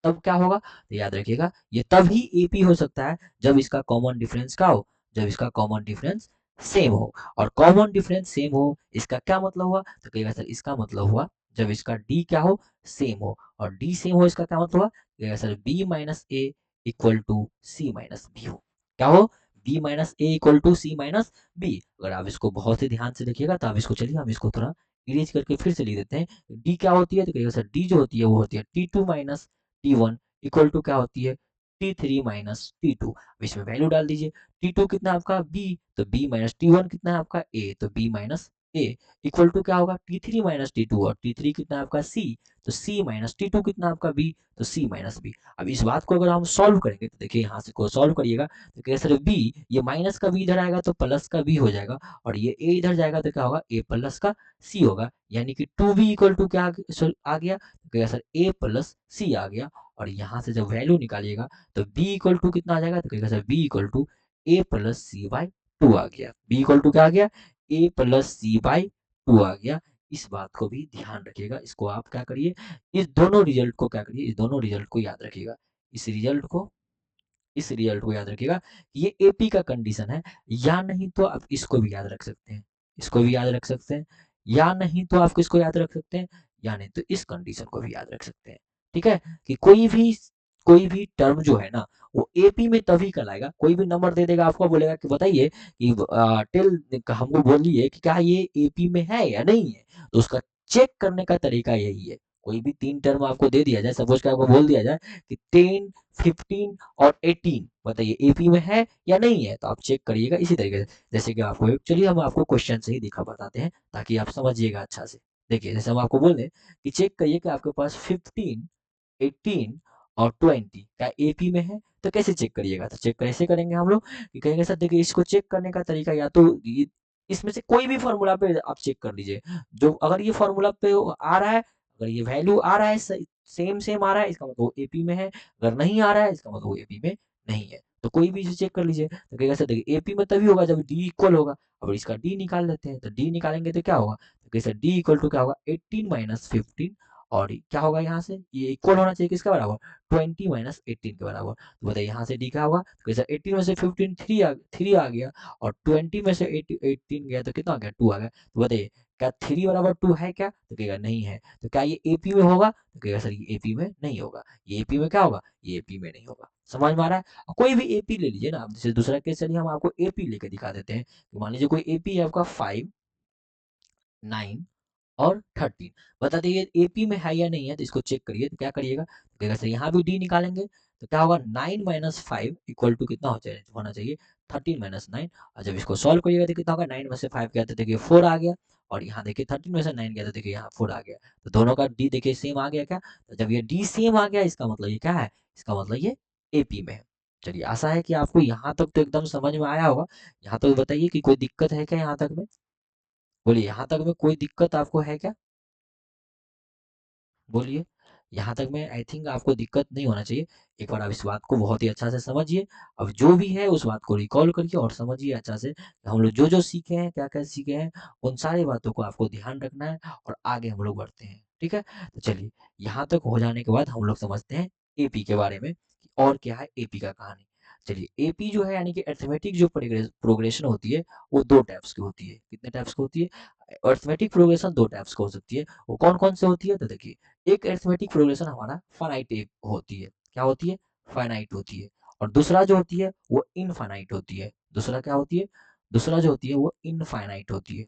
तब क्या होगा? तो याद रखिएगा ये तभी एपी हो सकता है जब इसका कॉमन डिफरेंस क्या हो? जब इसका कॉमन डिफरेंस सेम हो। और कॉमन डिफरेंस सेम हो इसका क्या मतलब हुआ? तो कहिएगा सर इसका मतलब हुआ जब इसका डी क्या हो? सेम हो। और डी सेम हो इसका क्या मतलब हुआ? कहिएगा sir B minus A equal to C minus B हो। क्या हो? B minus A equal to C minus B. अगर आप इसको बहुत ही ध्यान से देखिएगा तो आप इसको, चलिए हम इसको थोड़ा इरेज करके फिर से लिख देते हैं। डी क्या होती है? तो कहिएगा सर डी जो होती है वो होती है T two minus T1 equal to क्या होती है? T3 minus T2। अब इसमें वैल्यू डाल दीजिए। T2 कितना है आपका? B, तो B माइनस T1 कितना है आपका? A, तो B minus A equal to क्या होगा? T3 माइनस T2, और T3 कितना है आपका? C, तो C माइनस T2 कितना है आपका? B, तो C माइनस B। अब इस बात को अगर हम सॉल्व करेंगे तो देखिए यहाँ से को सॉल्व करिएगा तो क्या सर B, ये माइनस का B इधर आएगा तो प्लस का B हो जाएगा, और ये A इधर जाएगा तो क्या होगा? A प्लस का C होगा, यानी कि 2B इक्वल टू क्या आ गया? तो क्या सर A प्लस C आ गया। और यहाँ से जब वैल्यू निकालिएगा तो b इक्वल टू कितना आ जाएगा? तो कहिएगा sir b equal to A plus c by two आ गया। b इक्वल टू क्या आ गया? A plus c by two आ गया। इस बात को भी ध्यान रखिएगा। इसको आप क्या करिए, इस दोनों रिजल्ट को क्या करिए, इस दोनों रिजल्ट को याद रखिएगा। इस रिजल्ट को इस रिजल्ट को याद रखिएगा। ये एपी का कंडीशन है, या नहीं तो आप इसको भी याद रख सकते हैं, इसको भी याद रख सकते हैं, या नहीं तो आप किसको याद रख सकते हैं, या नहीं तो इस कंडीशन को भी याद रख सकते हैं। ठीक है कि कोई भी टर्म जो है ना वो एपी में तभी कहलाएगा। कोई भी नंबर दे देगा आपको, बोलेगा कि बताइए कि टेल हमको बोलिए कि क्या ये एपी में है या नहीं है, तो उसका चेक करने का तरीका यही है। कोई भी तीन टर्म आपको दे दिया जाए, सपोज कि आपको बोल दिया जाए कि 10, 15 और 18, बताइए एपी में है या नहीं है, तो आप चेक करिएगा इसी तरीके से। जैसे कि आपको, चलिए हम आपको क्वेश्चन से ही दिखा बताते हैं ताकि आप समझिएगा अच्छा से। देखिए जैसे हम आपको बोल दें कि चेक करिए कि आपके पास 15, 18 और 20 क्या एपी में है, तो कैसे चेक करिएगा? तो चेक कैसे करेंगे हम लोग कि कहेंगे सर देखिए इसको चेक करने का तरीका या तो इसमें से कोई भी फॉर्मूला पे आप चेक कर लीजिए। जो अगर ये फॉर्मूला पे आ रहा है, अगर ये वैल्यू आ रहा है, सेम सेम आ रहा है, इसका मतलब वो एपी में है। अगर नहीं आ रहा है इसका मतलब वो एपी में नहीं है। तो कोई भी चीज चेक कर लीजिए। तो कहेगा सर देखिए एपी में तभी होगा जब डी इक्वल होगा। अब इसका डी निकाल लेते हैं, तो डी निकालेंगे तो क्या होगा? तो कहेगा सर डी इक्वल टू क्या होगा? 18 माइनस 15, और क्या होगा यहाँ से? ये इक्वल होना चाहिए किसका बराबर? 20 माइनस 18 के बराबर। तो बताइए यहाँ से डी क्या होगा? तो कहेगा 18 में से 15 थ्री आ गया, और 20 में से 18 गया तो कितना आ गया? 2 आ गया। तो बताइए क्या 3 बराबर 2 है क्या? तो कहेगा नहीं है। तो क्या ये एपी में होगा? तो कहेगा सर ये एपी में नहीं होगा। ये एपी में क्या होगा? ये एपी में नहीं होगा। समझ में आ रहा है? कोई भी एपी ले लीजिए ना आप। जैसे दूसरा केस, चलिए हम आपको एपी लेके दिखा देते हैं। मान लीजिए कोई एपी है आपका 5, 9 और 13। बता दीजिए एपी में है या नहीं है, तो इसको चेक करिए। तो क्या करिएगा? तो कहेगा सर यहाँ भी डी निकालेंगे तो क्या होगा? 9 माइनस 5 इक्वल टू कितना होना चाहिए? 13 माइनस 9। और जब इसको सॉल्व करिएगा तो कितना होगा? 9 में से 5 गया तो देखिए 4 आ गया, और यहाँ देखिए 13 में से 9 गया तो देखिए यहाँ 4 आ गया। तो दोनों का डी देखिए सेम आ गया क्या? तो जब ये डी सेम आ गया इसका मतलब ये क्या है? इसका मतलब ये एपी में है। चलिए आशा है कि आपको यहाँ तक तो एकदम समझ में आया होगा। यहाँ तक बताइए कि कोई दिक्कत है क्या यहाँ तक में? बोलिए यहाँ तक में कोई दिक्कत आपको है क्या? बोलिए। यहाँ तक में आई थिंक आपको दिक्कत नहीं होना चाहिए। एक बार आप इस बात को बहुत ही अच्छा से समझिए। अब जो भी है उस बात को रिकॉल करिए और समझिए अच्छा से कि हम लोग जो जो सीखे हैं, क्या क्या सीखे हैं, उन सारी बातों को आपको ध्यान रखना है और आगे हम लोग बढ़ते हैं। ठीक है, तो चलिए यहाँ तक हो जाने के बाद हम लोग समझते हैं एपी के बारे में कि और क्या है एपी का कहानी। चलिए एपी जो है यानी कि अरिथमेटिक जो प्रोग्रेशन होती है वो दो टाइप्स की होती है। कितने टाइप्स की होती है? अरिथमेटिक प्रोग्रेशन दो टाइप्स की हो सकती है। वो कौन कौन से होती है? तो देखिए एक अरिथमेटिक प्रोग्रेशन हमारा फाइनाइट होती है। क्या होती है? फाइनाइट होती है। और दूसरा जो होती है वो इनफाइनाइट होती है। दूसरा क्या होती है? दूसरा जो होती है वो इनफाइनाइट होती है।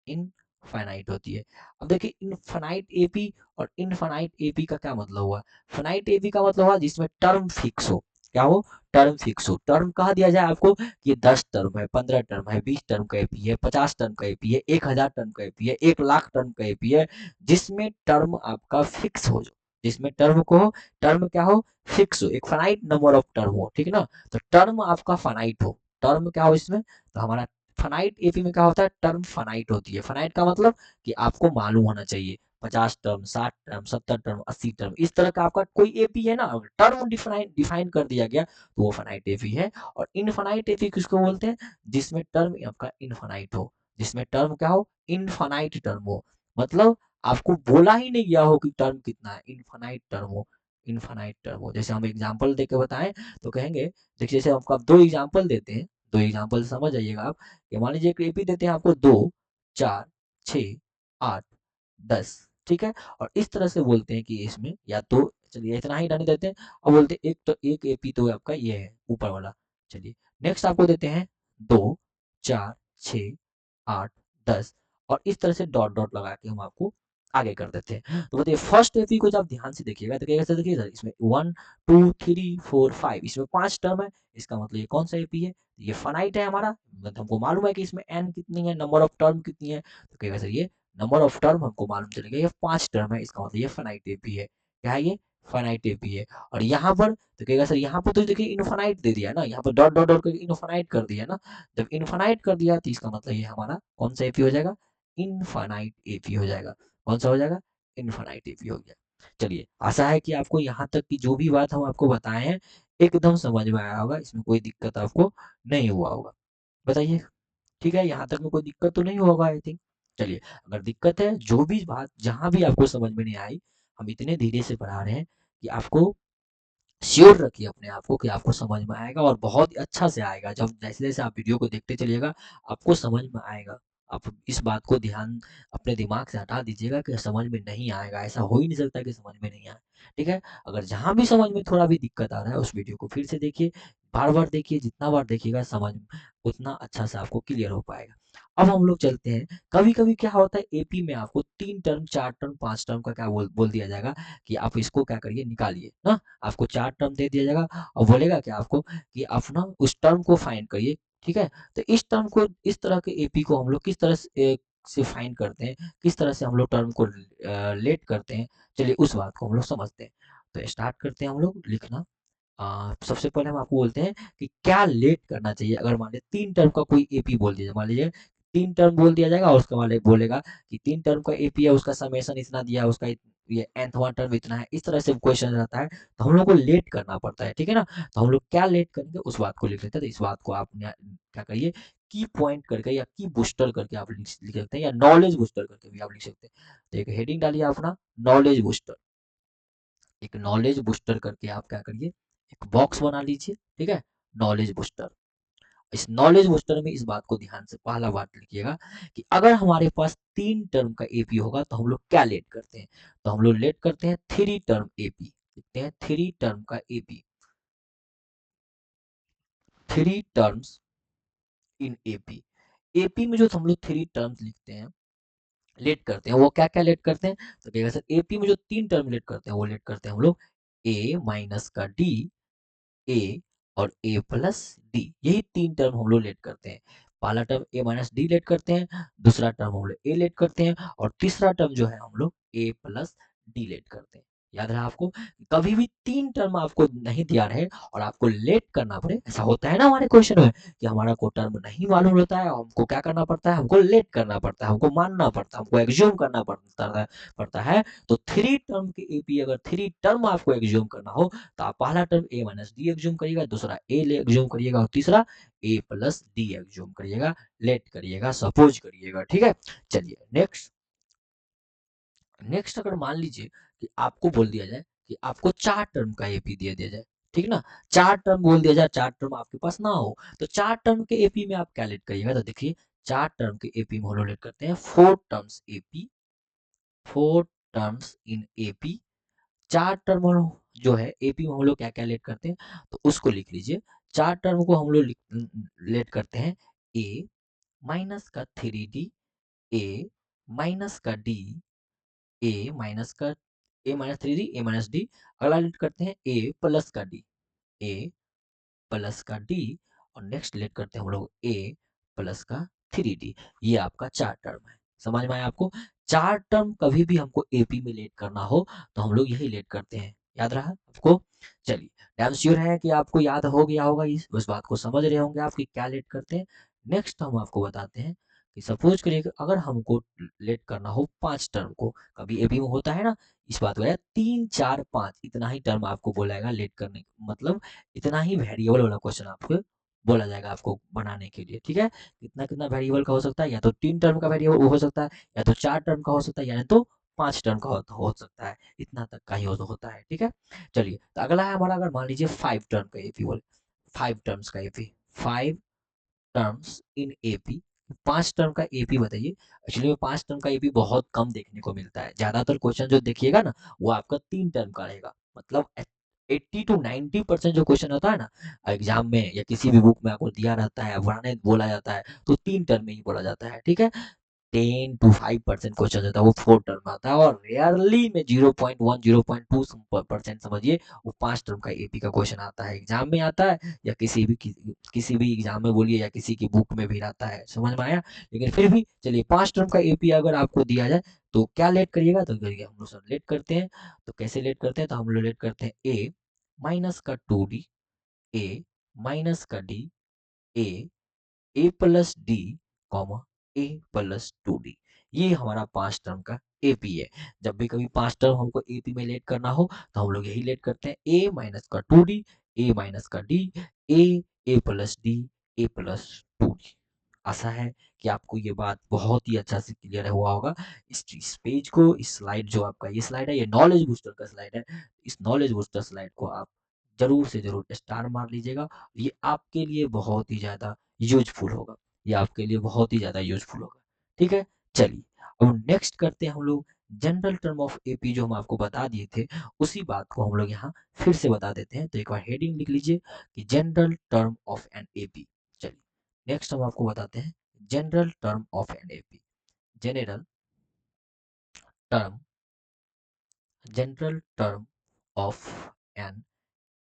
इनफाइनाइट होती है। अब देखिए इनफाइनाइट एपी और इनफाइनाइट एपी का क्या मतलब हुआ? फाइनाइट एपी का मतलब हुआ जिसमें टर्म फिक्स हो। क्या हो, टर्म फिक्स हो। टर्म कहा दिया जाए आपको कि 10 टर्म है, 15 टर्म है, 20 टर्म का एपी है, 50 टर्म का एपी है, 1000 टर्म का एपी है, 1 लाख टर्म का एपी है, जिसमें टर्म आपका फिक्स हो, जिसमें टर्म को, टर्म क्या हो, फिक्स हो, एक फाइनाइट नंबर ऑफ टर्म हो, ठीक है ना। तो टर्म आपका फाइनाइट हो, टर्म क्या हो इसमें, तो हमारा फाइनाइट एपी में क्या होता है, टर्म फाइनाइट होती है। फाइनाइट का मतलब कि आपको मालूम होना चाहिए 50 टर्म, 60 टर्म, 70 टर्म, 80 टर्म, इस तरह का आपका कोई एपी है ना, टर्म डिफाइन डिफाइन कर दिया गया तो वो फाइनाइट एपी है। और इनफाइनाइट एपी किसको बोलते हैं, जिसमें टर्म आपका इनफाइनाइट हो, जिसमें टर्म क्या हो, इनफाइनाइट टर्म हो, मतलब आपको बोला ही नहीं गया हो कि टर्म कितना है, इनफाइनाइट टर्म हो, इनफाइनाइट टर्म हो। जैसे हम एग्जांपल देके बताएं तो कहेंगे, देखिए जैसे आपको आप दो एग्जांपल देते हैं, दो एग्जांपल समझ जाइएगा आप, कि मान लीजिए एक एपी देते हैं आपको 2, 4, 6, 8, 10, ठीक है। और इस तरह से बोलते हैं कि इसमें या तो, चलिए इतना ही रहने देते हैं, और बोलते हैं एक, तो एक एपी तो आपका ये है ऊपर वाला। चलिए नेक्स्ट आपको देते हैं 2, 4, 6, 8, 10, और इस तरह से डॉट डॉट लगा के हम आपको आगे कर देते हैं। तो बताइए फर्स्ट एपी को जब आप ध्यान से देखिएगा तो कैसे देखिए सर, इसमें 1, 2, 3, 4, 5, इसमें 5 टर्म है, इसका मतलब ये कौन सा एपी है, ये फाइनाइट है हमारा, मतलब हमको मालूम है कि इसमें एन कितनी है, नंबर ऑफ टर्म कितनी है, तो कहेगा सर ये नंबर ऑफ टर्म हमको मालूम चलेगा, ये 5 टर्म है, इसका मतलब ये फाइनाइट एपी है। क्या है ये, फाइनाइट एपी है। और यहाँ पर तो कहेगा सर, यहाँ पर तो देखिए इनफाइनाइट दे दिया ना, यहाँ पर डॉट डॉट डॉट करके इनफाइनाइट कर दिया ना, जब इनफाइनाइट कर दिया तो इसका मतलब ये हमारा कौन सा एपी हो जाएगा, इनफाइनाइट एपी हो जाएगा। कौन सा हो जाएगा, इनफाइनाइट एपी हो गया। चलिए आशा है कि आपको यहाँ तक की जो भी बात हम आपको बताए हैं एकदम समझ में आया होगा, इसमें कोई दिक्कत आपको नहीं हुआ होगा, बताइए। ठीक है, यहाँ तक में कोई दिक्कत तो नहीं होगा आई थिंक। चलिए, अगर दिक्कत है, जो भी बात जहाँ भी आपको समझ में नहीं आई, हम इतने धीरे से पढ़ा रहे हैं कि आपको श्योर रखिए अपने आप को कि आपको समझ में आएगा, और बहुत ही अच्छा से आएगा। जब जैसे जैसे आप वीडियो को देखते चलिएगा आपको समझ में आएगा। आप इस बात को ध्यान अपने दिमाग से हटा दीजिएगा कि समझ में नहीं आएगा, ऐसा हो ही नहीं सकता कि समझ में नहीं आए। ठीक है, अगर जहाँ भी समझ में थोड़ा भी दिक्कत आ रहा है उस वीडियो को फिर से देखिए, बार बार देखिए, जितना बार देखिएगा समझ उतना अच्छा से आपको क्लियर हो पाएगा। अब हम लोग चलते हैं, कभी कभी क्या होता है एपी में आपको 3 टर्म, 4 टर्म, 5 टर्म का क्या बोल बोल दिया जाएगा कि आप इसको क्या करिए, निकालिए ना। आपको 4 टर्म दे दिया जाएगा और बोलेगा कि आपको कि आप ना उस टर्म को फाइंड करिए, ठीक है। तो इस टर्म को, इस तरह के एपी को हम लोग किस तरह से फाइंड करते हैं, किस तरह से हम लोग टर्म को लेट करते हैं, चलिए उस बात को हम लोग समझते हैं। तो स्टार्ट करते हैं हम लोग लिखना। सबसे पहले हम आपको बोलते हैं कि क्या लेट करना चाहिए। अगर मान लीजिए 3 टर्म का कोई एपी बोल दिया, मान लीजिए 3 टर्म बोल दिया जाएगा और उसके वाले बोलेगा कि 3 टर्म का एपी है, उसका समेशन इतना दिया है, उसका ये nth टर्म इतना है, इस तरह से क्वेश्चन रहता है, तो हम लोग को लेट करना पड़ता है, ठीक है ना। तो हम लोग क्या लेट करेंगे उस बात को लिख लेते हैं। तो इस बात को आप क्या करिए, की पॉइंट करके या की बूस्टर करके आप लिख सकते हैं, या नॉलेज बूस्टर करके भी आप लिख सकते हैं। तो एक हेडिंग डालिए अपना, नॉलेज बूस्टर। एक नॉलेज बूस्टर करके आप क्या करिए, एक बॉक्स बना लीजिए, ठीक है, नॉलेज बूस्टर। इस नॉलेज बूस्टर में इस बात को ध्यान से पहला बात लिखिएगा कि अगर हमारे पास 3 टर्म का एपी होगा तो हम लोग क्या लेट करते हैं, तो हम लोग लेट करते हैं 3 टर्म एपी, लिखते हैं 3 टर्म का AP, 3 terms in AP. AP में जो हम लोग 3 टर्म्स लिखते हैं, लेट करते हैं, वो क्या क्या लेट करते हैं, तो कहेगा सर एपी में जो 3 टर्म लेट करते हैं वो लेट करते हैं हम लोग ए माइनस का डी, ए और ए प्लस डी, यही 3 टर्म हम लोग लेट करते हैं। पहला टर्म ए माइनस डी लेट करते हैं, दूसरा टर्म हम लोग ए लेट करते हैं, और तीसरा टर्म जो है हम लोग ए प्लस डी लेट करते हैं। याद रहा आपको, कभी भी 3 टर्म आपको नहीं दिया रहे और आपको लेट करना पड़े, ऐसा होता है ना हमारे क्वेश्चन में कि हमारा को टर्म नहीं मालूम होता है, हमको क्या करना पड़ता है, हमको लेट करना पड़ता है, हमको मानना पड़ता है, हमको एग्ज्यूम करना पड़ता है। तो 3 टर्म के एपी अगर 3 टर्म आपको एग्ज्यूम करना हो तो आप पहला टर्म ए माइनस डी एग्ज्यूम करिएगा, दूसरा ए एग्ज्यूम करिएगा, और तीसरा ए प्लस डी एग्ज्यूम करिएगा, लेट करिएगा, सपोज करिएगा, ठीक है। चलिए नेक्स्ट, नेक्स्ट अगर मान लीजिए कि आपको बोल दिया जाए कि आपको 4 टर्म का एपी दे दिया जाए, ठीक ना, 4 टर्म बोल दिया जाए, 4 टर्म आपके पास ना हो, तो 4 टर्म के एपी में आप क्या लेट करिएगा, तो देखिए 4 टर्म के एपी में हम लोग लेट करते हैं 4 terms AP, 4 terms in AP. 4 term जो है एपी में हम लोग क्या क्या लेट करते हैं, तो उसको लिख लीजिए। 4 टर्म को हम लोग लेट करते हैं ए माइनस का 3 डी, ए माइनस का डी, ए माइनस का ए माइनस 3 डी, ए माइनस डी। अगला लेट करते हैं ए प्लस का डी, ए प्लस का डी और नेक्स्ट लेट करते हैं हम लोग ए प्लस का 3d। ये आपका 4 टर्म है। समझ में आया आपको? 4 टर्म कभी भी हमको एपी में लेट करना हो तो हम लोग यही लेट करते हैं। याद रहा आपको? चलिए, डैम श्योर है कि आपको याद हो गया होगा, इस बात को समझ रहे होंगे आप कि क्या लेट करते हैं। नेक्स्ट हम आपको बताते हैं कि सपोज करिए कि अगर हमको लेट करना हो 5 टर्म को, कभी एपी में होता है ना, इस बात को यार 3 4 5 इतना ही टर्म आपको बोला जाएगा लेट करने, मतलब इतना ही वेरिएबल वाला क्वेश्चन आपको बोला जाएगा आपको बनाने के लिए। ठीक है, कितना कितना वेरिएबल का हो सकता है, या तो 3 टर्म का वेरिएबल हो सकता है, या तो 4 टर्म का हो सकता है, या तो 5 टर्म का हो सकता है। इतना तक का ही होता है। ठीक है, चलिए तो अगला है हमारा, अगर मान लीजिए 5 टर्म का एपी बोले, 5 टर्म्स का AP, 5 terms in AP, 5 term का एपी बताइए। एक्चुअली में 5 टर्म का एपी बहुत कम देखने को मिलता है। ज्यादातर क्वेश्चन जो देखिएगा ना वो आपका 3 टर्म का रहेगा। मतलब 80 to 90% जो क्वेश्चन होता है ना एग्जाम में या किसी भी बुक में आपको दिया रहता है, बनाने बोला जाता है, तो 3 टर्म में ही बोला जाता है। ठीक है, 10 to 5% क्वेश्चन होता है वो 4 टर्म में आता है, और रेयरली में 0.1 0.2% समझिए वो 5 टर्म का एपी का क्वेश्चन आता है, एग्जाम में आता है या किसी भी एग्जाम में बोलिए या किसी की बुक में भी आता है। समझ में आया? लेकिन फिर भी चलिए 5 टर्म का एपी अगर आपको दिया जाए तो क्या लेट करिएगा, तो करिए हम लोग सब लेट करते हैं। तो कैसे लेट करते हैं, तो हम लोग लेट करते हैं ए माइनस का 2d, ए माइनस का डी, ए ए प्लस डी कॉमा ए प्लस 2d। ये हमारा 5 टर्म का एपी है। जब भी कभी 5 टर्म हमको एपी में लेट करना हो तो हम लोग यही लेट करते हैं, ए माइनस का 2d, ए माइनस का डी, ए ए प्लस डी, ए प्लस 2d। आशा है कि आपको ये बात बहुत ही अच्छा से क्लियर हुआ होगा। इस पेज को, इस स्लाइड जो आपका ये स्लाइड है, ये नॉलेज बूस्टर का स्लाइड है। इस नॉलेज बूस्टर स्लाइड को आप जरूर से जरूर स्टार मार लीजिएगा। ये आपके लिए बहुत ही ज़्यादा यूजफुल होगा। ये आपके लिए बहुत ही ज़्यादा यूजफुल होगा। ठीक है, चलिए अब नेक्स्ट करते हैं हम लोग जनरल टर्म ऑफ एपी, जो हम आपको बता दिए थे उसी बात को हम लोग यहाँ फिर से बता देते हैं। तो एक बार हेडिंग लिख लीजिए कि general term of an AP. चलिए नेक्स्ट हम आपको बताते हैं general term of an AP. General term, general term of an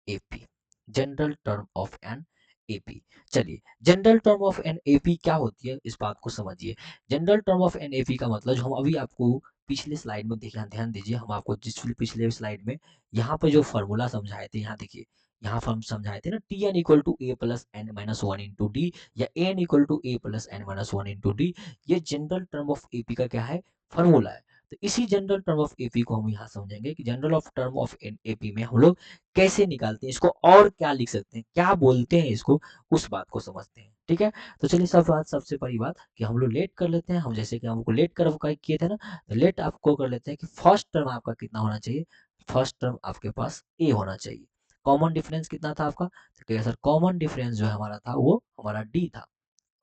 AP, general term of an AP. चलिए general term of an AP क्या होती है इस बात को समझिए। General term of an AP का मतलब, जो हम अभी आपको पिछले स्लाइड में ध्यान दीजिए, हम आपको जिस पिछले स्लाइड में यहाँ पे जो फॉर्मूला समझाए थे, यहाँ देखिए, यहाँ पर हम समझाए थे ना, t n equal to A plus N minus one into d, या n equal to A plus N minus one into d. ये जनरल टर्म ऑफ एपी का क्या है, फॉर्मूला है। तो इसी जनरल टर्म ऑफ एपी को हम यहाँ समझेंगे कि general of term of AP में हम लोग कैसे निकालते हैं इसको, और क्या लिख सकते हैं, क्या बोलते हैं इसको, उस बात को समझते हैं। ठीक है, तो चलिए सबसे पहली बात कि हम लोग लेट कर लेते हैं। हम जैसे कि हमको लेट कर किए थे ना, तो लेट आपको कर लेते हैं कि फर्स्ट टर्म आपका कितना होना चाहिए। फर्स्ट टर्म आपके पास ए होना चाहिए। कॉमन डिफरेंस कितना था आपका, तो कहिए सर कॉमन डिफरेंस जो हमारा था वो हमारा डी था।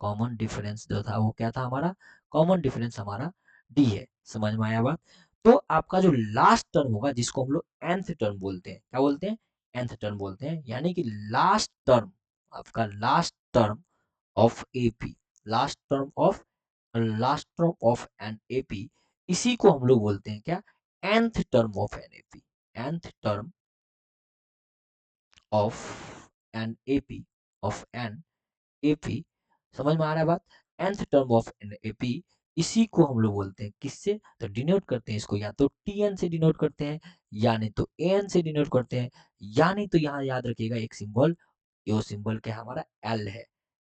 कॉमन डिफरेंस जो था वो क्या था हमारा, कॉमन डिफरेंस हमारा डी है। समझ में आया बात? तो आपका जो लास्ट टर्म होगा जिसको हम लोग nth टर्म बोलते हैं, क्या बोलते हैं, nth टर्म बोलते हैं, यानी कि लास्ट टर्म, आपका last term of AP, last term of, last term of an AP, इसी को हम लोग बोलते हैं क्या, nth term of an AP, nth term of an AP, of an AP. समझ में आ रहा है बात? nth term of an AP, इसी को हम लोग बोलते हैं किससे, तो डिनोट करते हैं इसको, या तो टीएन से डिनोट करते हैं, या नहीं तो एन से डिनोट करते हैं, या नहीं तो यहाँ याद रखिएगा एक सिंबल, ये सिंबल क्या हमारा एल है,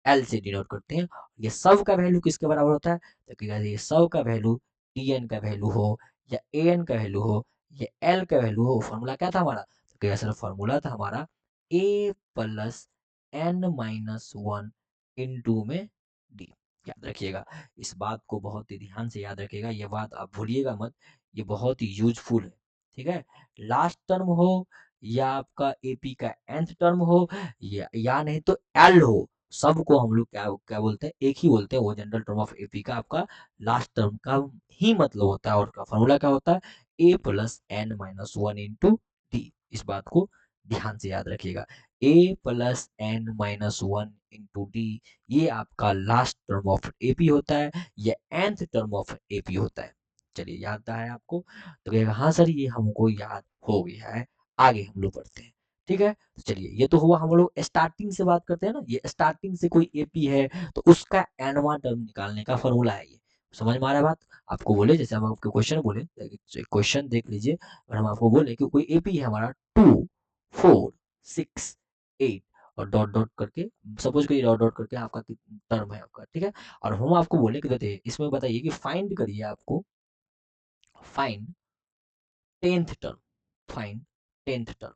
एल से डिनोट करते हैं। ये सब का वैल्यू किसके बराबर होता है, तो क्या ये सब का वैल्यू टीएन का वैल्यू हो या एन का वैल्यू हो या एल का वैल्यू हो, फॉर्मूला क्या था हमारा, तो क्या सर फॉर्मूला था हमारा a plus N minus one into में डी। याद रखिएगा, इस बात को बहुत ही ध्यान से याद रखिएगा, ये बात आप भूलिएगा मत, ये बहुत ही यूजफुल है। ठीक है, लास्ट टर्म हो या आपका एपी का nth टर्म हो, या नहीं तो एल हो, सबको हम लोग क्या क्या बोलते हैं, एक ही बोलते हैं, वो जनरल टर्म ऑफ एपी का आपका लास्ट टर्म का ही मतलब होता है, और का फॉर्मूला क्या होता है, a plus N minus one into d. इस बात को ध्यान से याद रखिएगा, a plus N minus one into d, ये आपका लास्ट टर्म ऑफ एपी होता है, ये nth टर्म ऑफ एपी होता है। चलिए याद है आपको, तो कहेगा हाँ सर ये हमको याद हो गया है, आगे हम लोग बढ़ते हैं। ठीक है, तो चलिए ये तो हुआ, हम लोग स्टार्टिंग से बात करते हैं ना, ये स्टार्टिंग से कोई एपी है तो उसका एनवा टर्म निकालने का फॉर्मूला है ये। समझ में आ रहा है बात? आपको बोले, जैसे हम आपको क्वेश्चन बोले, क्वेश्चन देख लीजिए, और हम आपको बोले कि कोई एपी है हमारा 2 4 6 8 और डॉट डॉट करके, सपोज करिए डॉट डॉट करके आपका टर्म है आपका, ठीक है, और हम आपको बोले कि बताइए इसमें, बताइए कि फाइंड करिए, आपको find tenth term, find tenth term.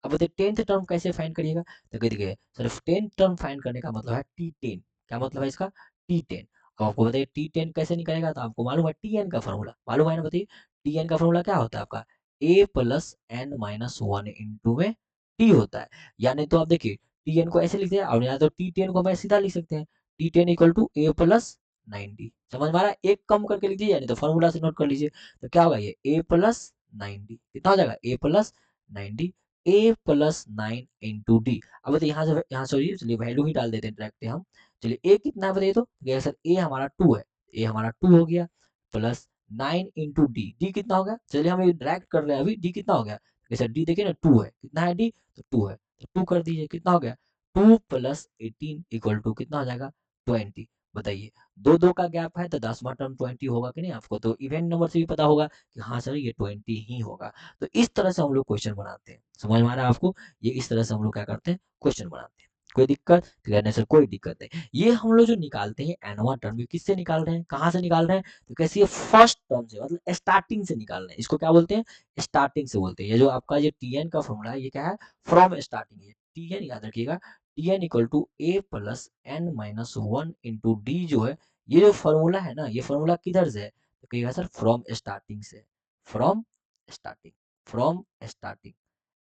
अब बताइए टेंथ टर्म कैसे फाइंड करिएगा? तो देखिए सिर्फ टेंथ टर्म फाइंड करने का मतलब है T10। क्या मतलब है इसका? T10। अब आपको बताइए T10 कैसे निकलेगा, तो आपको मालूम है Tn का फॉर्मूला, मालूम है ना? बताइए Tn का फॉर्मूला क्या होता है आपका? a plus N minus one into में टी होता है। यानी तो आप देखिए Tn को ऐसे लिखते हैं, और या तो T10 को मैं सीधा लिख सकते हैं, T10 equal to a plus 90। समझ में आ रहा है? एक कम करके लिख दीजिए, यानी तो फॉर्मूला से नोट कर लीजिए। तो क्या होगा, ये a प्लस 90 कितना हो जाएगा? a plus 90, a plus 9 into D. अब बताइए यहाँ सॉरी, चलिए वैल्यू ही डाल देते हैं डायरेक्ट हम। चलिए a कितना है बताइए, तो सर a हमारा 2 है, a हमारा 2 हो गया, प्लस 9 इंटू डी, डी कितना हो गया? चलिए हम ये डायरेक्ट कर रहे हैं, अभी डी कितना हो गया? सर डी देखिए ना 2 है, कितना है डी? तो 2 है, तो 2 कर दीजिए, कितना हो गया? 2 प्लस 18 इक्वल टू कितना हो जाएगा? 20। बताइए दो दो का गैप है तो 10वां टर्म 20 होगा कि नहीं? आपको तो इवेंट नंबर से भी पता होगा कि हाँ सर ये 20 ही होगा। तो इस तरह से हम लोग क्वेश्चन बनाते हैं। समझ में आ रहा है आपको? ये इस तरह से हम लोग क्या करते हैं, क्वेश्चन बनाते हैं। कोई दिक्कत? तो कहने सर कोई दिक्कत नहीं। ये हम लोग जो निकालते हैं एनवा टर्म, ये किससे निकाल रहे हैं, कहाँ से निकाल रहे हैं? तो कैसे, ये फर्स्ट टर्म से, मतलब स्टार्टिंग से निकाल रहे हैं। इसको क्या बोलते हैं? स्टार्टिंग से बोलते हैं। ये जो आपका ये टीएन का फॉर्मूला है, ये क्या है? फ्रॉम स्टार्टिंग है। टीएन याद रखिएगा, TN equal to A plus N minus one into D जो है, ये जो फॉर्मूला है ना, ये फॉर्मूला किधर से है? तो कहिएगा सर फ्रॉम स्टार्टिंग से। From starting, from starting,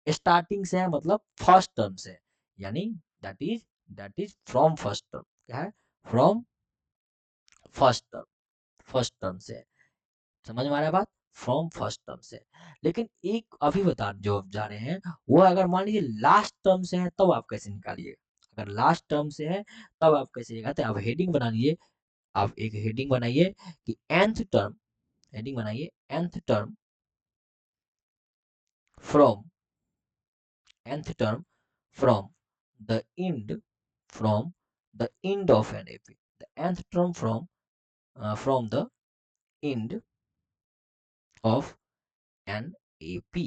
starting से है मतलब फर्स्ट टर्म से, यानी that is from first term. क्या है? From first term, first term से। समझ में आ रहा है बात? फ्रॉम फर्स्ट टर्म से। लेकिन एक अभी बता जो आप जा रहे हैं, वो अगर मान लीजिए लास्ट टर्म से है, तब आप कैसे निकालिएगा? अगर लास्ट टर्म से है तब आप कैसे निकालते हैं? आप हेडिंग बना लीजिए, आप एक हेडिंग बनाइए कि nth टर्म, हेडिंग बनाइए nth term from, nth term from the end, from the end of an AP, the nth term from the end of an AP,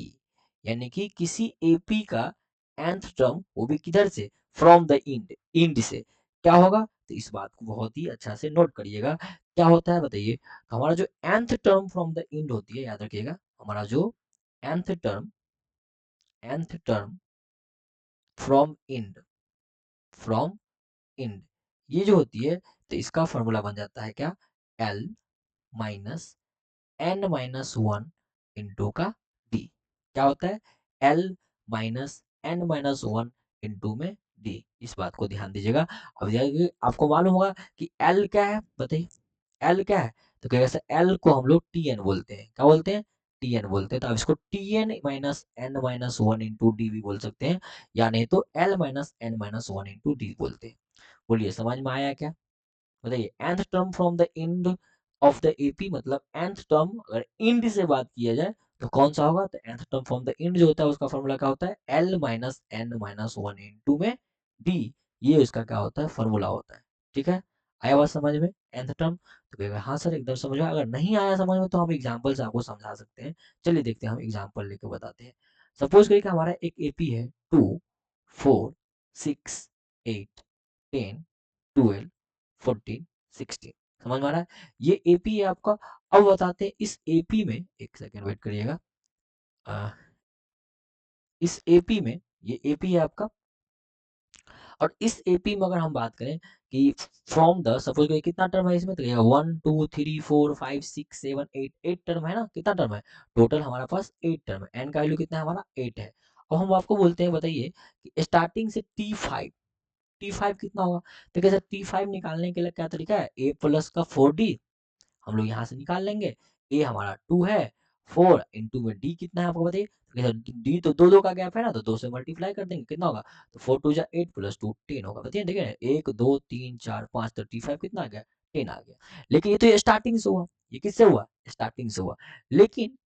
यानी कि किसी AP का nth term, वो भी किधर से? from the end, end से। क्या होगा? तो इस बात को बहुत ही अच्छा से नोट करिएगा, क्या होता है बताइए? हमारा जो nth term from the end होती है, याद रखिएगा, हमारा जो nth term, nth term from end, from end, ये जो होती है, तो इसका फॉर्मूला बन जाता है क्या? L minus N minus one into का डी। क्या होता है? L minus N minus one into में डी। इस बात को ध्यान दीजिएगा। अब आपको मालूम होगा कि एल क्या है, बताइए एल क्या है? तो क्या सर, एल को हम लोग टी एन बोलते हैं। क्या बोलते हैं? टी एन बोलते हैं। तो आप इसको T N minus N minus one into D भी बोल सकते हैं, या नहीं तो L minus N minus one into D बोलते हैं। बोलिए समझ में आया क्या? बताइए nth term from the end of the AP, मतलब nth टर्म अगर एंड से बात किया जाए तो कौन सा होगा? तो nth term from the end जो होता है उसका फॉर्मूला क्या होता है? L minus N minus one into में डी। ये इसका क्या होता है? फॉर्मूला होता है। ठीक है, आया बात समझ में? nth टर्म तो कहेगा हाँ सर एकदम समझ में। अगर नहीं आया समझ में तो हम एग्जाम्पल से आपको समझा सकते हैं। चलिए देखते हैं, हम एग्जाम्पल लेके बताते हैं। सपोज करिए कि हमारा एक एपी है 2 4 6 8 10 12 14 16। समझ में आ रहा है? ये एपी है आपका। अब बताते हैं इस एपी में, एक सेकेंड वेट करिएगा, अ, इस एपी में, ये एपी है आपका, और इस एपी में अगर हम बात करें कि फ्रॉम द, सपोज कितना टर्म है इसमें, तो 1 2 3 4 5 6 7 8, 8 टर्म है ना? कितना टर्म है टोटल? हमारे पास 8 टर्म है। एन का वैल्यू कितना है हमारा? 8 है। अब हम आपको बोलते हैं, बताइए कि स्टार्टिंग से T5, T5 कितना होगा? तो कैसे T5 निकालने के लिए क्या तरीका है? A प्लस का 4D हम लोग यहाँ से निकाल लेंगे। ए हमारा 2 है, 4 इंटू में डी कितना है आपको बताइए? डी तो दो दो का गैप है ना, तो 2 से मल्टीप्लाई कर देंगे, कितना होगा? तो 4 टू जा 8 प्लस 2 10 होगा। बताइए देखिए 1 2 3 4 5, 35 कितना आ गया? 10 आ गया। लेकिन ये तो स्टार्टिंग से हुआ, ये किससे हुआ? स्टार्टिंग से हुआ। लेकिन